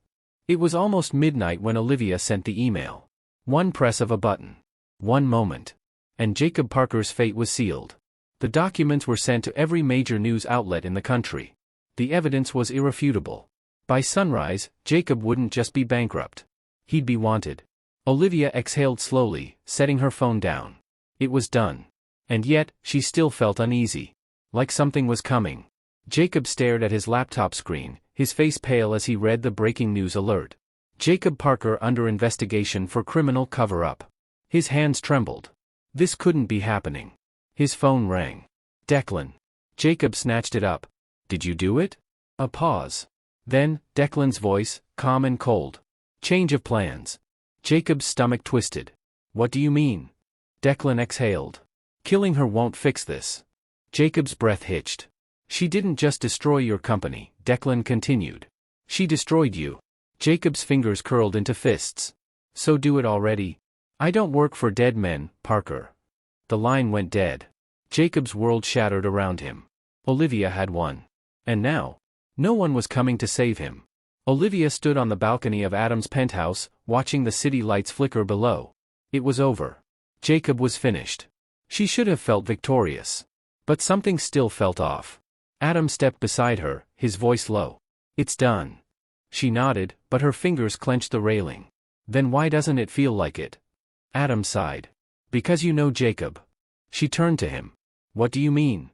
It was almost midnight when Olivia sent the email. One press of a button. One moment. And Jacob Parker's fate was sealed. The documents were sent to every major news outlet in the country. The evidence was irrefutable. By sunrise, Jacob wouldn't just be bankrupt. He'd be wanted. Olivia exhaled slowly, setting her phone down. It was done. And yet, she still felt uneasy. Like something was coming. Jacob stared at his laptop screen, his face pale as he read the breaking news alert. Jacob Parker under investigation for criminal cover-up. His hands trembled. This couldn't be happening. His phone rang. Declan. Jacob snatched it up. Did you do it? A pause. Then, Declan's voice, calm and cold. Change of plans. Jacob's stomach twisted. What do you mean? Declan exhaled. Killing her won't fix this. Jacob's breath hitched. She didn't just destroy your company, Declan continued. She destroyed you. Jacob's fingers curled into fists. So do it already. I don't work for dead men, Parker. The line went dead. Jacob's world shattered around him. Olivia had won. And now? No one was coming to save him. Olivia stood on the balcony of Adam's penthouse, watching the city lights flicker below. It was over. Jacob was finished. She should have felt victorious. But something still felt off. Adam stepped beside her, his voice low. It's done. She nodded, but her fingers clenched the railing. Then why doesn't it feel like it? Adam sighed. Because you know Jacob. She turned to him. What do you mean?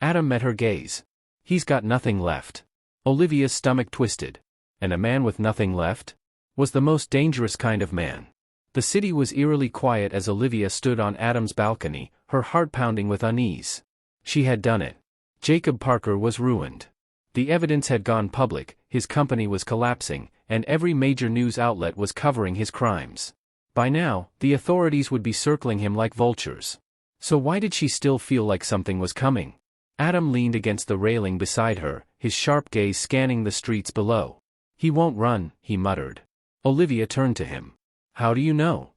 Adam met her gaze. He's got nothing left. Olivia's stomach twisted. And a man with nothing left? Was the most dangerous kind of man. The city was eerily quiet as Olivia stood on Adam's balcony, her heart pounding with unease. She had done it. Jacob Parker was ruined. The evidence had gone public, his company was collapsing, and every major news outlet was covering his crimes. By now, the authorities would be circling him like vultures. So why did she still feel like something was coming? Adam leaned against the railing beside her, his sharp gaze scanning the streets below. He won't run, he muttered. Olivia turned to him. How do you know?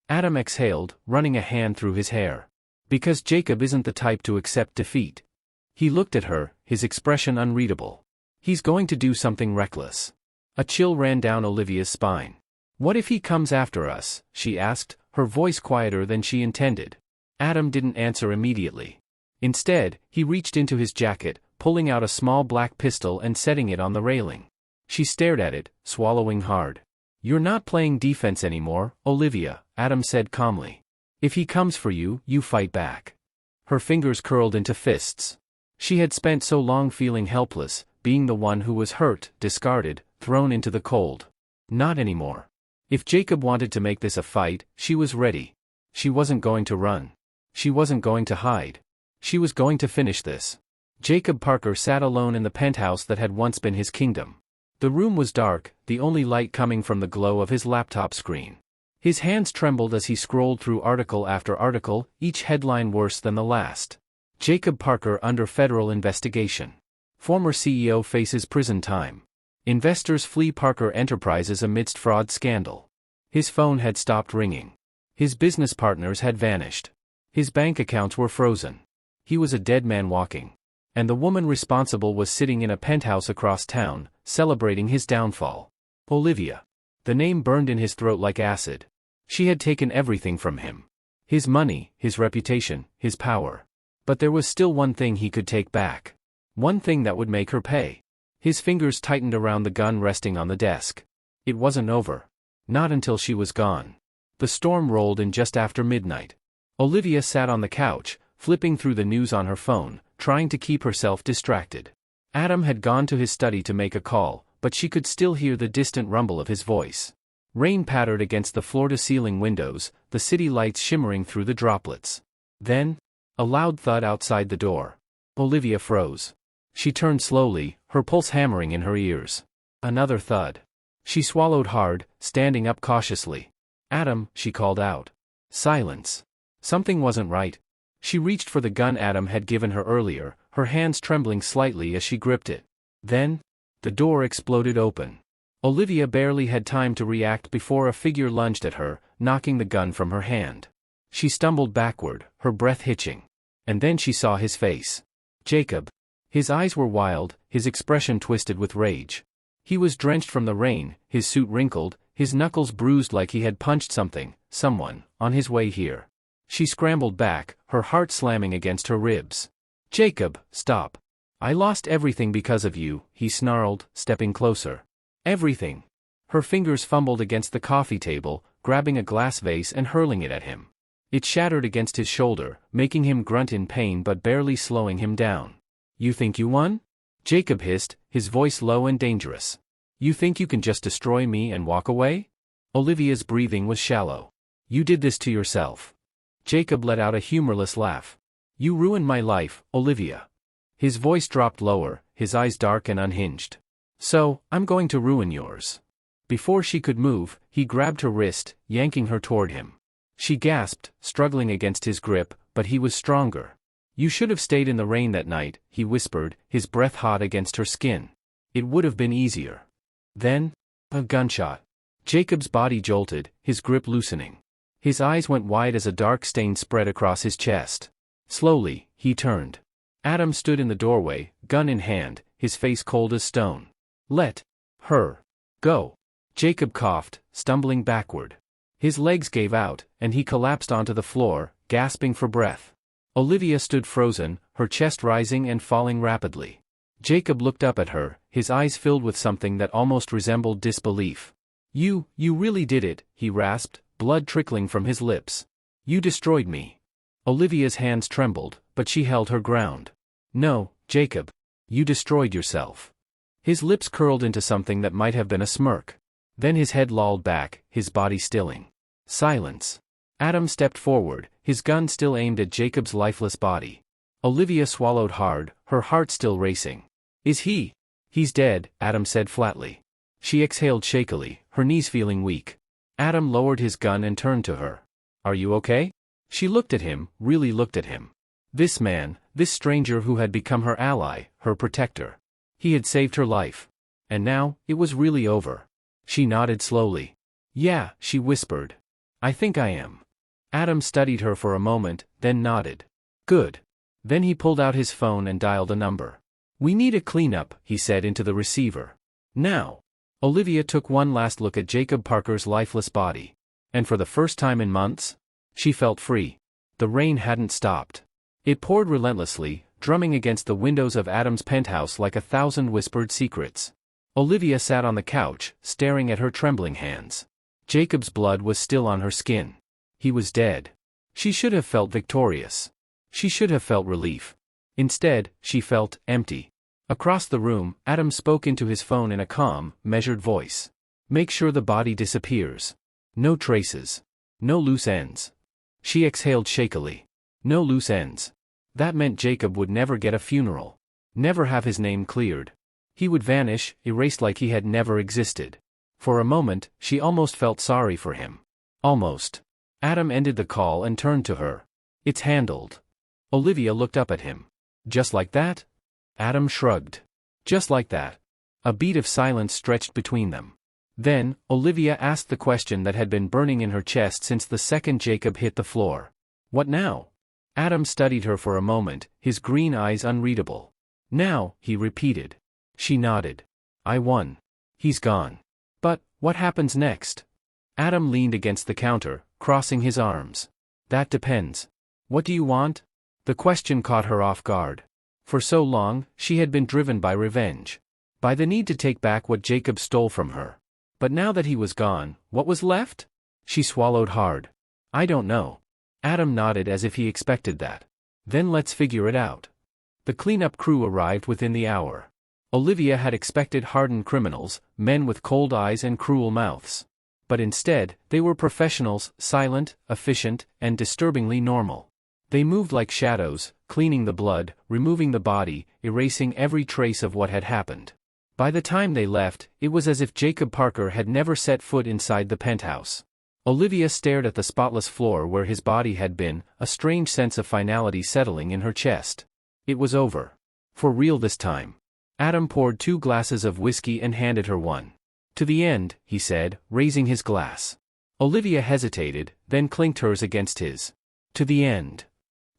Adam exhaled, running a hand through his hair. Because Jacob isn't the type to accept defeat. He looked at her, his expression unreadable. He's going to do something reckless. A chill ran down Olivia's spine. What if he comes after us? She asked, her voice quieter than she intended. Adam didn't answer immediately. Instead, he reached into his jacket, pulling out a small black pistol and setting it on the railing. She stared at it, swallowing hard. You're not playing defense anymore, Olivia, Adam said calmly. If he comes for you, you fight back. Her fingers curled into fists. She had spent so long feeling helpless, being the one who was hurt, discarded, thrown into the cold. Not anymore. If Jacob wanted to make this a fight, she was ready. She wasn't going to run. She wasn't going to hide. She was going to finish this. Jacob Parker sat alone in the penthouse that had once been his kingdom. The room was dark, the only light coming from the glow of his laptop screen. His hands trembled as he scrolled through article after article, each headline worse than the last. Jacob Parker under federal investigation. Former CEO faces prison time. Investors flee Parker Enterprises amidst fraud scandal. His phone had stopped ringing. His business partners had vanished. His bank accounts were frozen. He was a dead man walking. And the woman responsible was sitting in a penthouse across town, celebrating his downfall. Olivia. The name burned in his throat like acid. She had taken everything from him. His money, his reputation, his power. But there was still one thing he could take back. One thing that would make her pay. His fingers tightened around the gun resting on the desk. It wasn't over. Not until she was gone. The storm rolled in just after midnight. Olivia sat on the couch, flipping through the news on her phone, trying to keep herself distracted. Adam had gone to his study to make a call, but she could still hear the distant rumble of his voice. Rain pattered against the floor-to-ceiling windows, the city lights shimmering through the droplets. Then, a loud thud outside the door. Olivia froze. She turned slowly, her pulse hammering in her ears. Another thud. She swallowed hard, standing up cautiously. Adam, she called out. Silence. Something wasn't right. She reached for the gun Adam had given her earlier, her hands trembling slightly as she gripped it. Then, the door exploded open. Olivia barely had time to react before a figure lunged at her, knocking the gun from her hand. She stumbled backward, her breath hitching. And then she saw his face. Jacob. His eyes were wild, his expression twisted with rage. He was drenched from the rain, his suit wrinkled, his knuckles bruised like he had punched someone, on his way here. She scrambled back, her heart slamming against her ribs. Jacob, stop. I lost everything because of you, he snarled, stepping closer. Everything. Her fingers fumbled against the coffee table, grabbing a glass vase and hurling it at him. It shattered against his shoulder, making him grunt in pain but barely slowing him down. You think you won? Jacob hissed, his voice low and dangerous. You think you can just destroy me and walk away? Olivia's breathing was shallow. You did this to yourself. Jacob let out a humorless laugh. You ruined my life, Olivia. His voice dropped lower, his eyes dark and unhinged. So, I'm going to ruin yours. Before she could move, he grabbed her wrist, yanking her toward him. She gasped, struggling against his grip, but he was stronger. You should have stayed in the rain that night, he whispered, his breath hot against her skin. It would have been easier. Then, a gunshot. Jacob's body jolted, his grip loosening. His eyes went wide as a dark stain spread across his chest. Slowly, he turned. Adam stood in the doorway, gun in hand, his face cold as stone. Let her go. Jacob coughed, stumbling backward. His legs gave out, and he collapsed onto the floor, gasping for breath. Olivia stood frozen, her chest rising and falling rapidly. Jacob looked up at her, his eyes filled with something that almost resembled disbelief. You really did it, he rasped, blood trickling from his lips. You destroyed me. Olivia's hands trembled, but she held her ground. No, Jacob. You destroyed yourself. His lips curled into something that might have been a smirk. Then his head lolled back, his body stilling. Silence. Adam stepped forward, his gun still aimed at Jacob's lifeless body. Olivia swallowed hard, her heart still racing. Is he? He's dead, Adam said flatly. She exhaled shakily, her knees feeling weak. Adam lowered his gun and turned to her. Are you okay? She looked at him, really looked at him. This man, this stranger who had become her ally, her protector. He had saved her life. And now, it was really over. She nodded slowly. Yeah, she whispered. I think I am. Adam studied her for a moment, then nodded. Good. Then he pulled out his phone and dialed a number. We need a cleanup, he said into the receiver. Now. Olivia took one last look at Jacob Parker's lifeless body. And for the first time in months, she felt free. The rain hadn't stopped. It poured relentlessly, drumming against the windows of Adam's penthouse like 1,000 whispered secrets. Olivia sat on the couch, staring at her trembling hands. Jacob's blood was still on her skin. He was dead. She should have felt victorious. She should have felt relief. Instead, she felt empty. Across the room, Adam spoke into his phone in a calm, measured voice. Make sure the body disappears. No traces. No loose ends. She exhaled shakily. No loose ends. That meant Jacob would never get a funeral. Never have his name cleared. He would vanish, erased like he had never existed. For a moment, she almost felt sorry for him. Almost. Adam ended the call and turned to her. It's handled. Olivia looked up at him. Just like that? Adam shrugged. Just like that. A beat of silence stretched between them. Then, Olivia asked the question that had been burning in her chest since the second Jacob hit the floor. What now? Adam studied her for a moment, his green eyes unreadable. Now, he repeated. She nodded. I won. He's gone. But, what happens next? Adam leaned against the counter, crossing his arms. That depends. What do you want? The question caught her off guard. For so long, she had been driven by revenge. By the need to take back what Jacob stole from her. But now that he was gone, what was left? She swallowed hard. I don't know. Adam nodded as if he expected that. Then let's figure it out. The cleanup crew arrived within the hour. Olivia had expected hardened criminals, men with cold eyes and cruel mouths. But instead, they were professionals, silent, efficient, and disturbingly normal. They moved like shadows, cleaning the blood, removing the body, erasing every trace of what had happened. By the time they left, it was as if Jacob Parker had never set foot inside the penthouse. Olivia stared at the spotless floor where his body had been, a strange sense of finality settling in her chest. It was over. For real this time. Adam poured 2 glasses of whiskey and handed her one. To the end, he said, raising his glass. Olivia hesitated, then clinked hers against his. To the end.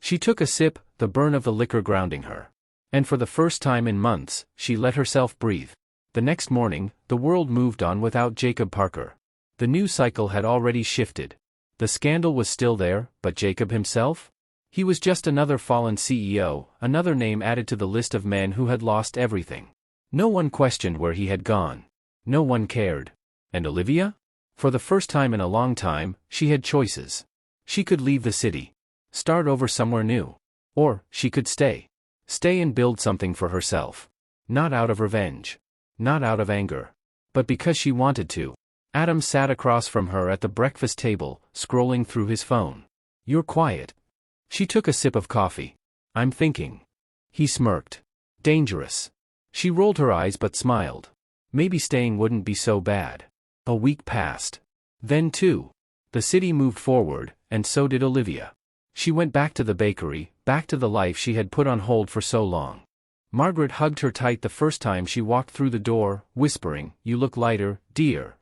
She took a sip, the burn of the liquor grounding her. And for the first time in months, she let herself breathe. The next morning, the world moved on without Jacob Parker. The news cycle had already shifted. The scandal was still there, but Jacob himself? He was just another fallen CEO, another name added to the list of men who had lost everything. No one questioned where he had gone. No one cared. And Olivia? For the first time in a long time, she had choices. She could leave the city. Start over somewhere new. Or, she could stay. Stay and build something for herself. Not out of revenge. Not out of anger. But because she wanted to. Adam sat across from her at the breakfast table, scrolling through his phone. You're quiet. She took a sip of coffee. I'm thinking. He smirked. Dangerous. She rolled her eyes but smiled. Maybe staying wouldn't be so bad. A week passed. Then too. The city moved forward, and so did Olivia. She went back to the bakery, back to the life she had put on hold for so long. Margaret hugged her tight the first time she walked through the door, whispering, "You look lighter, dear."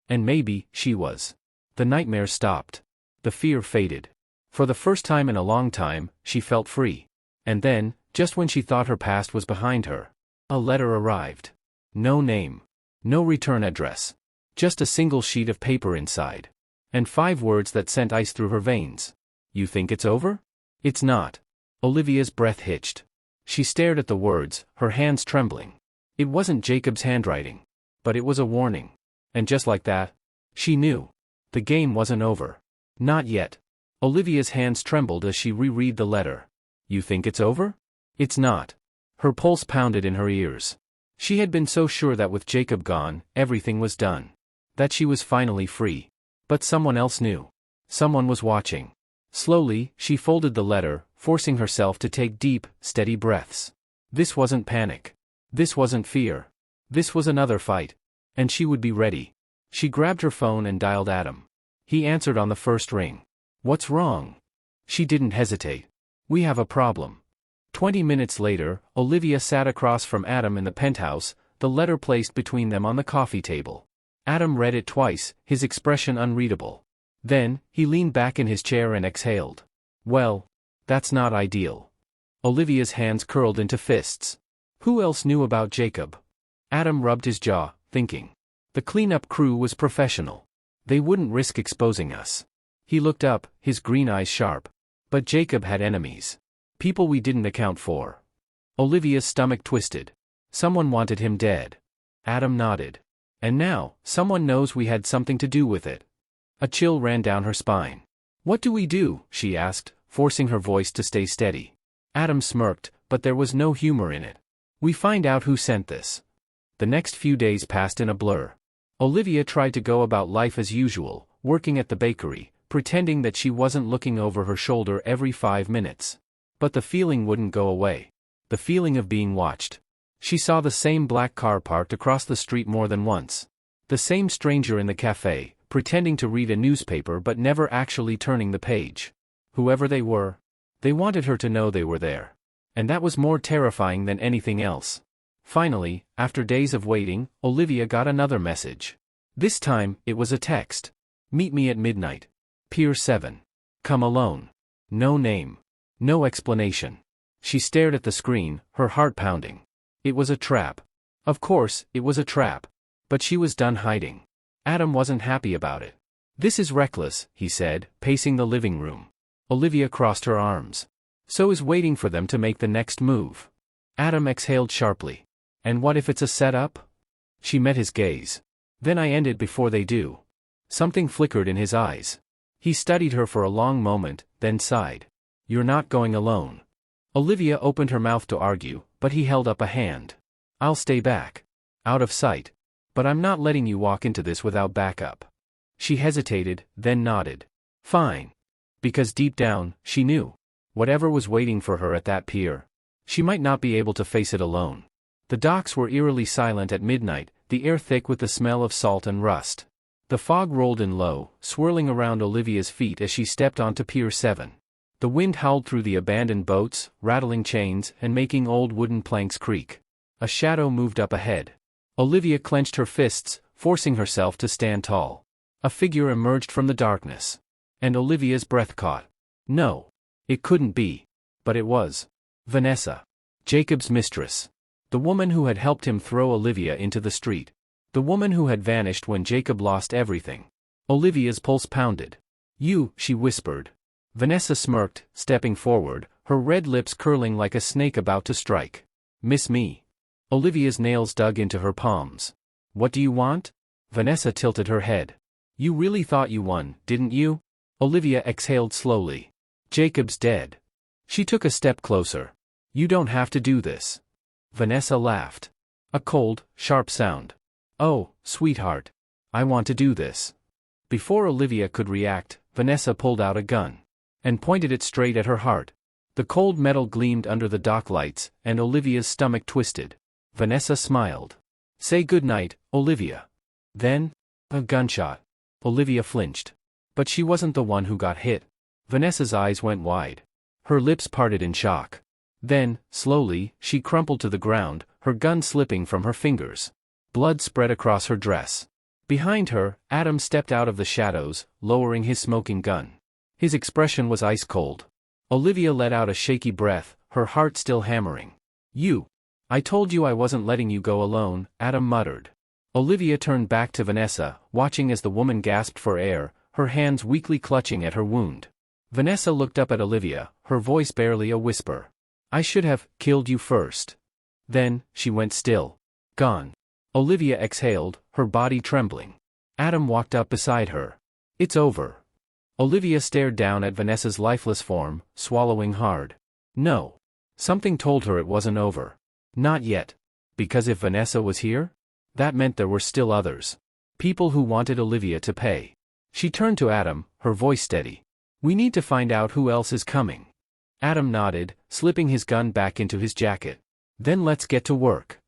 And maybe, she was. The nightmare stopped. The fear faded. For the first time in a long time, she felt free. And then, just when she thought her past was behind her, a letter arrived. No name. No return address. Just a single sheet of paper inside. And 5 words that sent ice through her veins. You think it's over? It's not. Olivia's breath hitched. She stared at the words, her hands trembling. It wasn't Jacob's handwriting. But it was a warning. And just like that, she knew. The game wasn't over. Not yet. Olivia's hands trembled as she reread the letter. You think it's over? It's not. Her pulse pounded in her ears. She had been so sure that with Jacob gone, everything was done. That she was finally free. But someone else knew. Someone was watching. Slowly, she folded the letter, forcing herself to take deep, steady breaths. This wasn't panic. This wasn't fear. This was another fight. And she would be ready. She grabbed her phone and dialed Adam. He answered on the first ring. What's wrong? She didn't hesitate. We have a problem. 20 minutes later, Olivia sat across from Adam in the penthouse, the letter placed between them on the coffee table. Adam read it twice, his expression unreadable. Then, he leaned back in his chair and exhaled. Well, that's not ideal. Olivia's hands curled into fists. Who else knew about Jacob? Adam rubbed his jaw, thinking. The cleanup crew was professional. They wouldn't risk exposing us. He looked up, his green eyes sharp. But Jacob had enemies. People we didn't account for. Olivia's stomach twisted. Someone wanted him dead. Adam nodded. And now, someone knows we had something to do with it. A chill ran down her spine. What do we do? She asked, forcing her voice to stay steady. Adam smirked, but there was no humor in it. We find out who sent this. The next few days passed in a blur. Olivia tried to go about life as usual, working at the bakery, pretending that she wasn't looking over her shoulder every 5 minutes. But the feeling wouldn't go away. The feeling of being watched. She saw the same black car parked across the street more than once. The same stranger in the cafe, pretending to read a newspaper but never actually turning the page. Whoever they were, they wanted her to know they were there. And that was more terrifying than anything else. Finally, after days of waiting, Olivia got another message. This time, it was a text. Meet me at midnight. Pier 7. Come alone. No name. No explanation. She stared at the screen, her heart pounding. It was a trap. Of course, it was a trap. But she was done hiding. Adam wasn't happy about it. This is reckless, he said, pacing the living room. Olivia crossed her arms. So is waiting for them to make the next move. Adam exhaled sharply. And what if it's a setup? She met his gaze. Then I end it before they do. Something flickered in his eyes. He studied her for a long moment, then sighed. You're not going alone. Olivia opened her mouth to argue, but he held up a hand. I'll stay back. Out of sight. But I'm not letting you walk into this without backup. She hesitated, then nodded. Fine. Because deep down, she knew. Whatever was waiting for her at that pier, she might not be able to face it alone. The docks were eerily silent at midnight, the air thick with the smell of salt and rust. The fog rolled in low, swirling around Olivia's feet as she stepped onto Pier 7. The wind howled through the abandoned boats, rattling chains and making old wooden planks creak. A shadow moved up ahead. Olivia clenched her fists, forcing herself to stand tall. A figure emerged from the darkness. And Olivia's breath caught. No. It couldn't be. But it was. Vanessa. Jacob's mistress. The woman who had helped him throw Olivia into the street. The woman who had vanished when Jacob lost everything. Olivia's pulse pounded. You, she whispered. Vanessa smirked, stepping forward, her red lips curling like a snake about to strike. Miss me. Olivia's nails dug into her palms. What do you want? Vanessa tilted her head. You really thought you won, didn't you? Olivia exhaled slowly. Jacob's dead. She took a step closer. You don't have to do this. Vanessa laughed. A cold, sharp sound. Oh, sweetheart. I want to do this. Before Olivia could react, Vanessa pulled out a gun. And pointed it straight at her heart. The cold metal gleamed under the dock lights, and Olivia's stomach twisted. Vanessa smiled. Say good night, Olivia. Then, a gunshot. Olivia flinched. But she wasn't the one who got hit. Vanessa's eyes went wide. Her lips parted in shock. Then, slowly, she crumpled to the ground, her gun slipping from her fingers. Blood spread across her dress. Behind her, Adam stepped out of the shadows, lowering his smoking gun. His expression was ice cold. Olivia let out a shaky breath, her heart still hammering. You. I told you I wasn't letting you go alone, Adam muttered. Olivia turned back to Vanessa, watching as the woman gasped for air, her hands weakly clutching at her wound. Vanessa looked up at Olivia, her voice barely a whisper. I should have killed you first. Then, she went still. Gone. Olivia exhaled, her body trembling. Adam walked up beside her. It's over. Olivia stared down at Vanessa's lifeless form, swallowing hard. No. Something told her it wasn't over. Not yet. Because if Vanessa was here? That meant there were still others. People who wanted Olivia to pay. She turned to Adam, her voice steady. We need to find out who else is coming. Adam nodded, slipping his gun back into his jacket. Then let's get to work.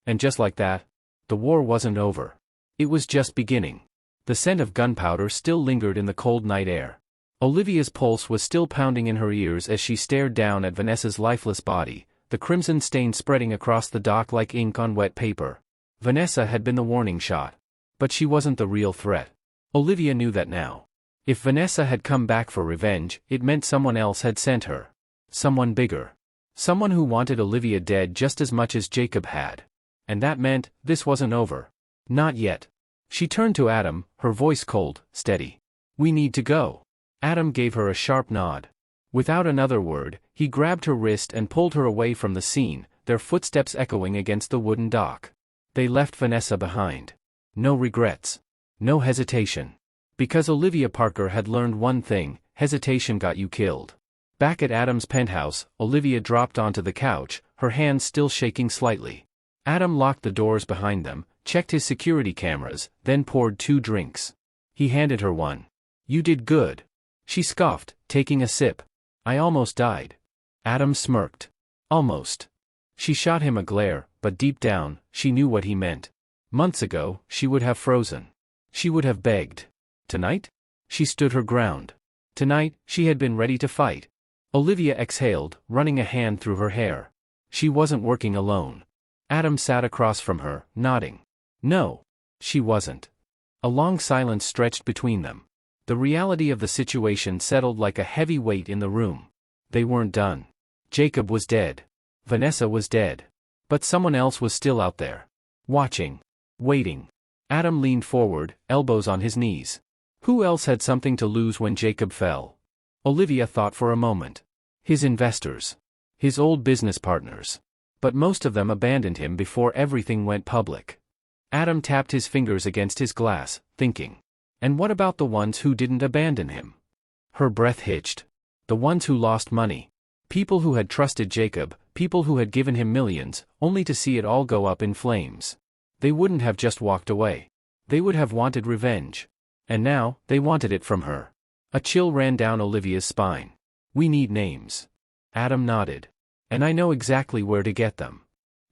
And just like that, the war wasn't over. It was just beginning. The scent of gunpowder still lingered in the cold night air. Olivia's pulse was still pounding in her ears as she stared down at Vanessa's lifeless body, the crimson stain spreading across the dock like ink on wet paper. Vanessa had been the warning shot. But she wasn't the real threat. Olivia knew that now. If Vanessa had come back for revenge, it meant someone else had sent her. Someone bigger. Someone who wanted Olivia dead just as much as Jacob had. And that meant, this wasn't over. Not yet. She turned to Adam, her voice cold, steady. We need to go. Adam gave her a sharp nod. Without another word, he grabbed her wrist and pulled her away from the scene, their footsteps echoing against the wooden dock. They left Vanessa behind. No regrets. No hesitation. Because Olivia Parker had learned one thing, hesitation got you killed. Back at Adam's penthouse, Olivia dropped onto the couch, her hands still shaking slightly. Adam locked the doors behind them, checked his security cameras, then poured 2 drinks. He handed her one. You did good. She scoffed, taking a sip. I almost died. Adam smirked. Almost. She shot him a glare, but deep down, she knew what he meant. Months ago, she would have frozen. She would have begged. Tonight? She stood her ground. Tonight, she had been ready to fight. Olivia exhaled, running a hand through her hair. She wasn't working alone. Adam sat across from her, nodding. No. She wasn't. A long silence stretched between them. The reality of the situation settled like a heavy weight in the room. They weren't done. Jacob was dead. Vanessa was dead. But someone else was still out there. Watching. Waiting. Adam leaned forward, elbows on his knees. Who else had something to lose when Jacob fell? Olivia thought for a moment. His investors. His old business partners. But most of them abandoned him before everything went public. Adam tapped his fingers against his glass, thinking. And what about the ones who didn't abandon him? Her breath hitched. The ones who lost money. People who had trusted Jacob, people who had given him millions, only to see it all go up in flames. They wouldn't have just walked away. They would have wanted revenge. And now, they wanted it from her. A chill ran down Olivia's spine. We need names. Adam nodded. And I know exactly where to get them.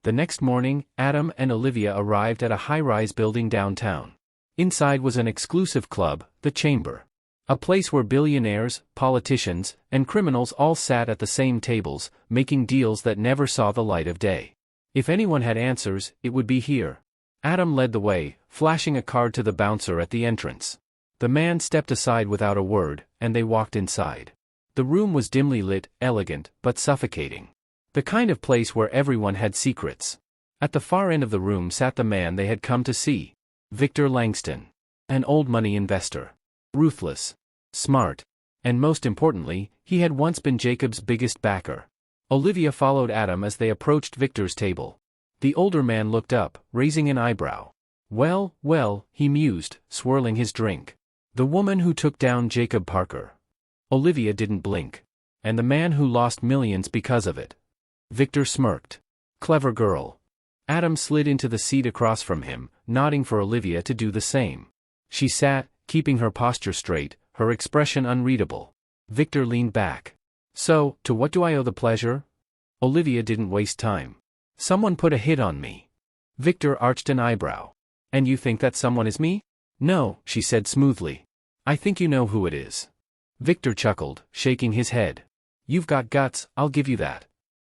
The next morning, Adam and Olivia arrived at a high-rise building downtown. Inside was an exclusive club, the Chamber. A place where billionaires, politicians, and criminals all sat at the same tables, making deals that never saw the light of day. If anyone had answers, it would be here. Adam led the way, flashing a card to the bouncer at the entrance. The man stepped aside without a word, and they walked inside. The room was dimly lit, elegant, but suffocating. The kind of place where everyone had secrets. At the far end of the room sat the man they had come to see. Victor Langston. An old money investor. Ruthless. Smart. And most importantly, he had once been Jacob's biggest backer. Olivia followed Adam as they approached Victor's table. The older man looked up, raising an eyebrow. Well, well, he mused, swirling his drink. The woman who took down Jacob Parker. Olivia didn't blink. And the man who lost millions because of it. Victor smirked. Clever girl. Adam slid into the seat across from him, nodding for Olivia to do the same. She sat, keeping her posture straight, her expression unreadable. Victor leaned back. So, to what do I owe the pleasure? Olivia didn't waste time. Someone put a hit on me. Victor arched an eyebrow. And you think that someone is me? No, she said smoothly. I think you know who it is. Victor chuckled, shaking his head. You've got guts, I'll give you that.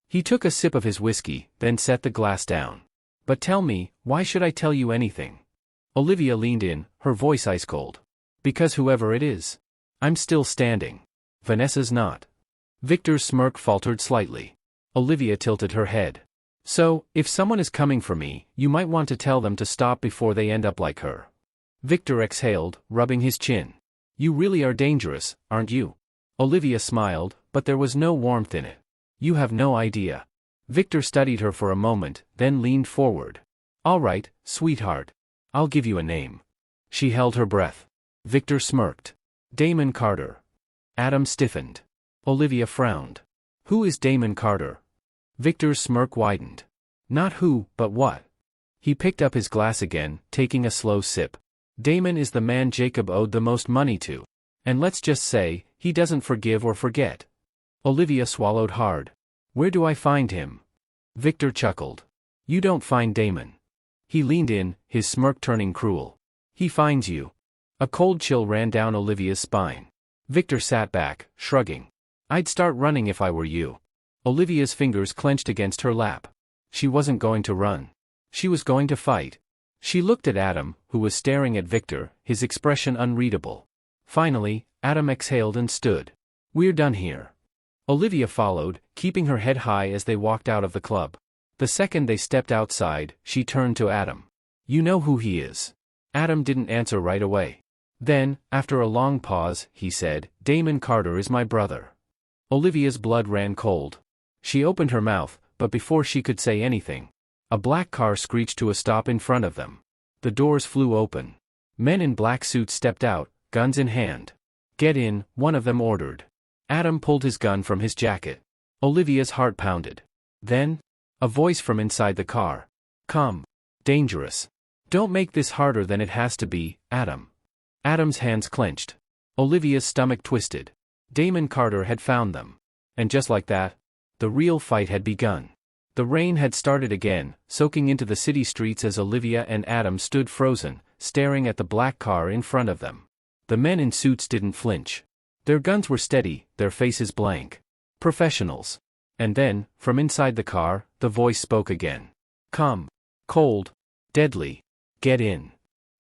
He took a sip of his whiskey, then set the glass down. But tell me, why should I tell you anything? Olivia leaned in, her voice ice cold. Because whoever it is. I'm still standing. Vanessa's not. Victor's smirk faltered slightly. Olivia tilted her head. So, if someone is coming for me, you might want to tell them to stop before they end up like her. Victor exhaled, rubbing his chin. You really are dangerous, aren't you? Olivia smiled, but there was no warmth in it. You have no idea. Victor studied her for a moment, then leaned forward. All right, sweetheart. I'll give you a name. She held her breath. Victor smirked. Damon Carter. Adam stiffened. Olivia frowned. Who is Damon Carter? Victor's smirk widened. Not who, but what? He picked up his glass again, taking a slow sip. Damon is the man Jacob owed the most money to. And let's just say, he doesn't forgive or forget. Olivia swallowed hard. Where do I find him? Victor chuckled. You don't find Damon. He leaned in, his smirk turning cruel. He finds you. A cold chill ran down Olivia's spine. Victor sat back, shrugging. I'd start running if I were you. Olivia's fingers clenched against her lap. She wasn't going to run. She was going to fight. She looked at Adam, who was staring at Victor, his expression unreadable. Finally, Adam exhaled and stood. We're done here. Olivia followed, keeping her head high as they walked out of the club. The second they stepped outside, she turned to Adam. You know who he is. Adam didn't answer right away. Then, after a long pause, he said, Damon Carter is my brother. Olivia's blood ran cold. She opened her mouth, but before she could say anything, a black car screeched to a stop in front of them. The doors flew open. Men in black suits stepped out, guns in hand. Get in, one of them ordered. Adam pulled his gun from his jacket. Olivia's heart pounded. Then, a voice from inside the car. Come. Dangerous. Don't make this harder than it has to be, Adam. Adam's hands clenched. Olivia's stomach twisted. Damon Carter had found them. And just like that, the real fight had begun. The rain had started again, soaking into the city streets as Olivia and Adam stood frozen, staring at the black car in front of them. The men in suits didn't flinch. Their guns were steady, their faces blank. Professionals. And then, from inside the car, the voice spoke again. Come. Cold. Deadly. Get in.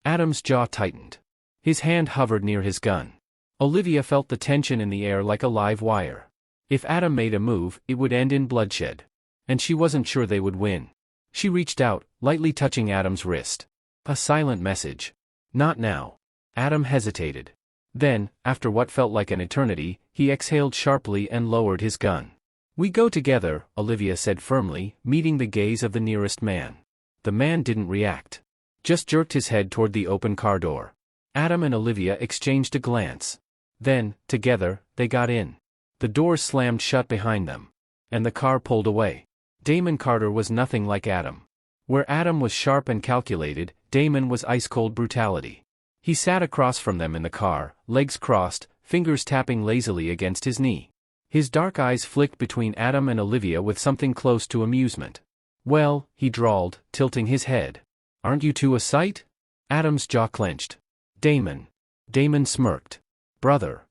Adam's jaw tightened. His hand hovered near his gun. Olivia felt the tension in the air like a live wire. If Adam made a move, it would end in bloodshed. And she wasn't sure they would win. She reached out, lightly touching Adam's wrist. A silent message. Not now. Adam hesitated. Then, after what felt like an eternity, he exhaled sharply and lowered his gun. We go together, Olivia said firmly, meeting the gaze of the nearest man. The man didn't react. Just jerked his head toward the open car door. Adam and Olivia exchanged a glance. Then, together, they got in. The doors slammed shut behind them. And the car pulled away. Damon Carter was nothing like Adam. Where Adam was sharp and calculated, Damon was ice-cold brutality. He sat across from them in the car, legs crossed, fingers tapping lazily against his knee. His dark eyes flicked between Adam and Olivia with something close to amusement. Well, he drawled, tilting his head. Aren't you two a sight? Adam's jaw clenched. Damon. Damon smirked. Brother.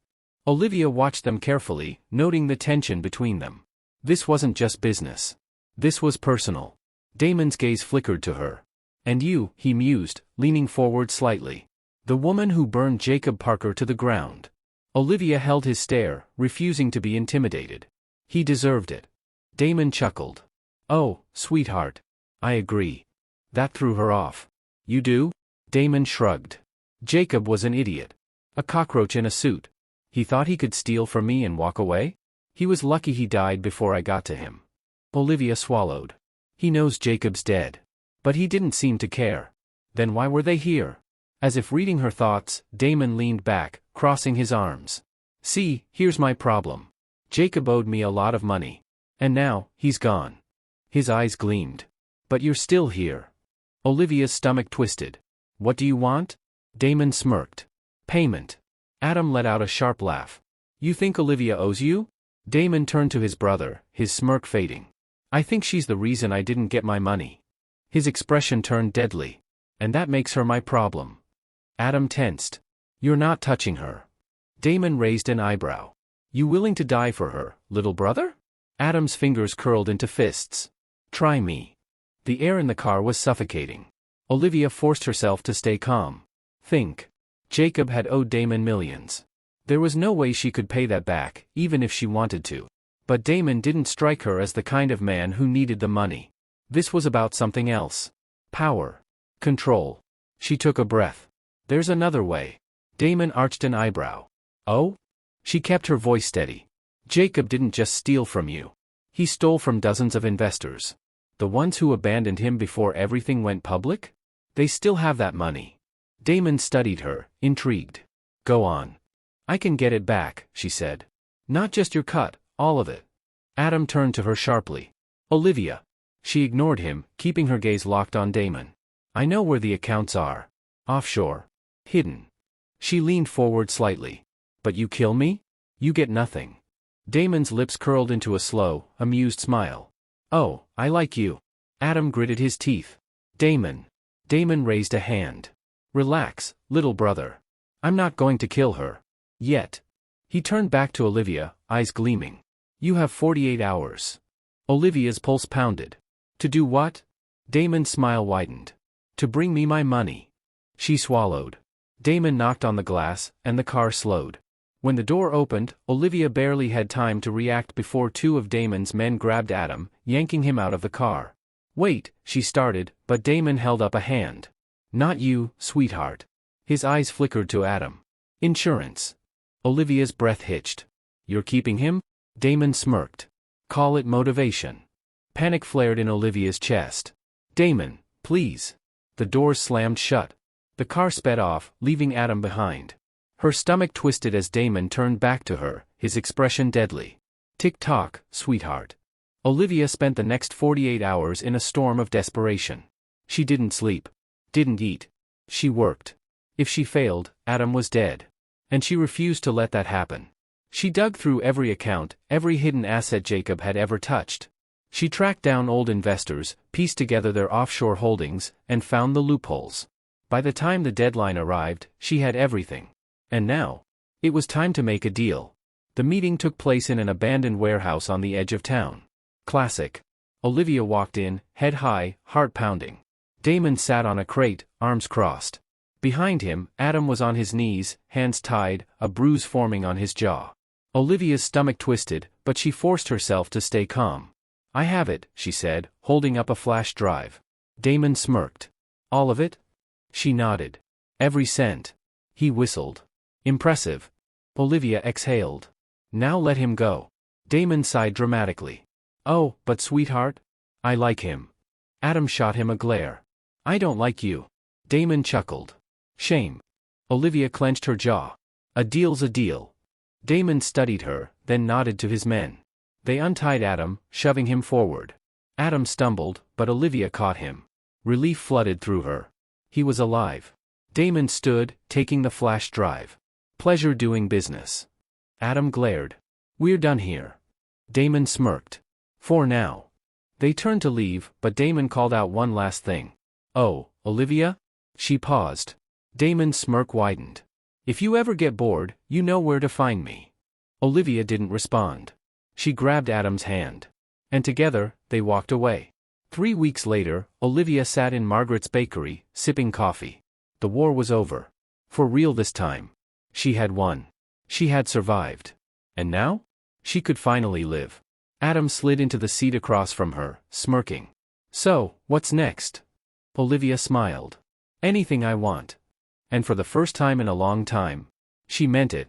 Olivia watched them carefully, noting the tension between them. This wasn't just business. This was personal. Damon's gaze flickered to her. And you, he mused, leaning forward slightly. The woman who burned Jacob Parker to the ground. Olivia held his stare, refusing to be intimidated. He deserved it. Damon chuckled. Oh, sweetheart. I agree. That threw her off. You do? Damon shrugged. Jacob was an idiot. A cockroach in a suit. He thought he could steal from me and walk away? He was lucky he died before I got to him. Olivia swallowed. He knows Jacob's dead. But he didn't seem to care. Then why were they here? As if reading her thoughts, Damon leaned back, crossing his arms. See, here's my problem. Jacob owed me a lot of money. And now, he's gone. His eyes gleamed. But you're still here. Olivia's stomach twisted. What do you want? Damon smirked. Payment. Adam let out a sharp laugh. You think Olivia owes you? Damon turned to his brother, his smirk fading. I think she's the reason I didn't get my money. His expression turned deadly. And that makes her my problem. Adam tensed. You're not touching her. Damon raised an eyebrow. You willing to die for her, little brother? Adam's fingers curled into fists. Try me. The air in the car was suffocating. Olivia forced herself to stay calm. Think. Jacob had owed Damon millions. There was no way she could pay that back, even if she wanted to. But Damon didn't strike her as the kind of man who needed the money. This was about something else. Power. Control. She took a breath. There's another way. Damon arched an eyebrow. Oh? She kept her voice steady. Jacob didn't just steal from you. He stole from dozens of investors. The ones who abandoned him before everything went public? They still have that money. Damon studied her, intrigued. Go on. I can get it back, she said. Not just your cut, all of it. Adam turned to her sharply. Olivia. She ignored him, keeping her gaze locked on Damon. I know where the accounts are. Offshore. Hidden. She leaned forward slightly. But you kill me? You get nothing. Damon's lips curled into a slow, amused smile. Oh, I like you. Adam gritted his teeth. Damon. Damon raised a hand. Relax, little brother. I'm not going to kill her. Yet. He turned back to Olivia, eyes gleaming. You have 48 hours. Olivia's pulse pounded. To do what? Damon's smile widened. To bring me my money. She swallowed. Damon knocked on the glass, and the car slowed. When the door opened, Olivia barely had time to react before two of Damon's men grabbed Adam, yanking him out of the car. Wait, she started, but Damon held up a hand. Not you, sweetheart. His eyes flickered to Adam. Insurance. Olivia's breath hitched. You're keeping him? Damon smirked. Call it motivation. Panic flared in Olivia's chest. Damon, please. The doors slammed shut. The car sped off, leaving Adam behind. Her stomach twisted as Damon turned back to her, his expression deadly. Tick-tock, sweetheart. Olivia spent the next 48 hours in a storm of desperation. She didn't sleep. Didn't eat. She worked. If she failed, Adam was dead. And she refused to let that happen. She dug through every account, every hidden asset Jacob had ever touched. She tracked down old investors, pieced together their offshore holdings, and found the loopholes. By the time the deadline arrived, she had everything. And now? It was time to make a deal. The meeting took place in an abandoned warehouse on the edge of town. Classic. Olivia walked in, head high, heart pounding. Damon sat on a crate, arms crossed. Behind him, Adam was on his knees, hands tied, a bruise forming on his jaw. Olivia's stomach twisted, but she forced herself to stay calm. I have it, she said, holding up a flash drive. Damon smirked. All of it? She nodded. Every cent. He whistled. Impressive. Olivia exhaled. Now let him go. Damon sighed dramatically. Oh, but sweetheart? I like him. Adam shot him a glare. I don't like you. Damon chuckled. Shame. Olivia clenched her jaw. A deal's a deal. Damon studied her, then nodded to his men. They untied Adam, shoving him forward. Adam stumbled, but Olivia caught him. Relief flooded through her. He was alive. Damon stood, taking the flash drive. Pleasure doing business. Adam glared. We're done here. Damon smirked. For now. They turned to leave, but Damon called out one last thing. Oh, Olivia? She paused. Damon's smirk widened. If you ever get bored, you know where to find me. Olivia didn't respond. She grabbed Adam's hand. And together, they walked away. 3 weeks later, Olivia sat in Margaret's bakery, sipping coffee. The war was over. For real this time. She had won. She had survived. And now? She could finally live. Adam slid into the seat across from her, smirking. So, what's next? Olivia smiled. Anything I want. And for the first time in a long time. She meant it.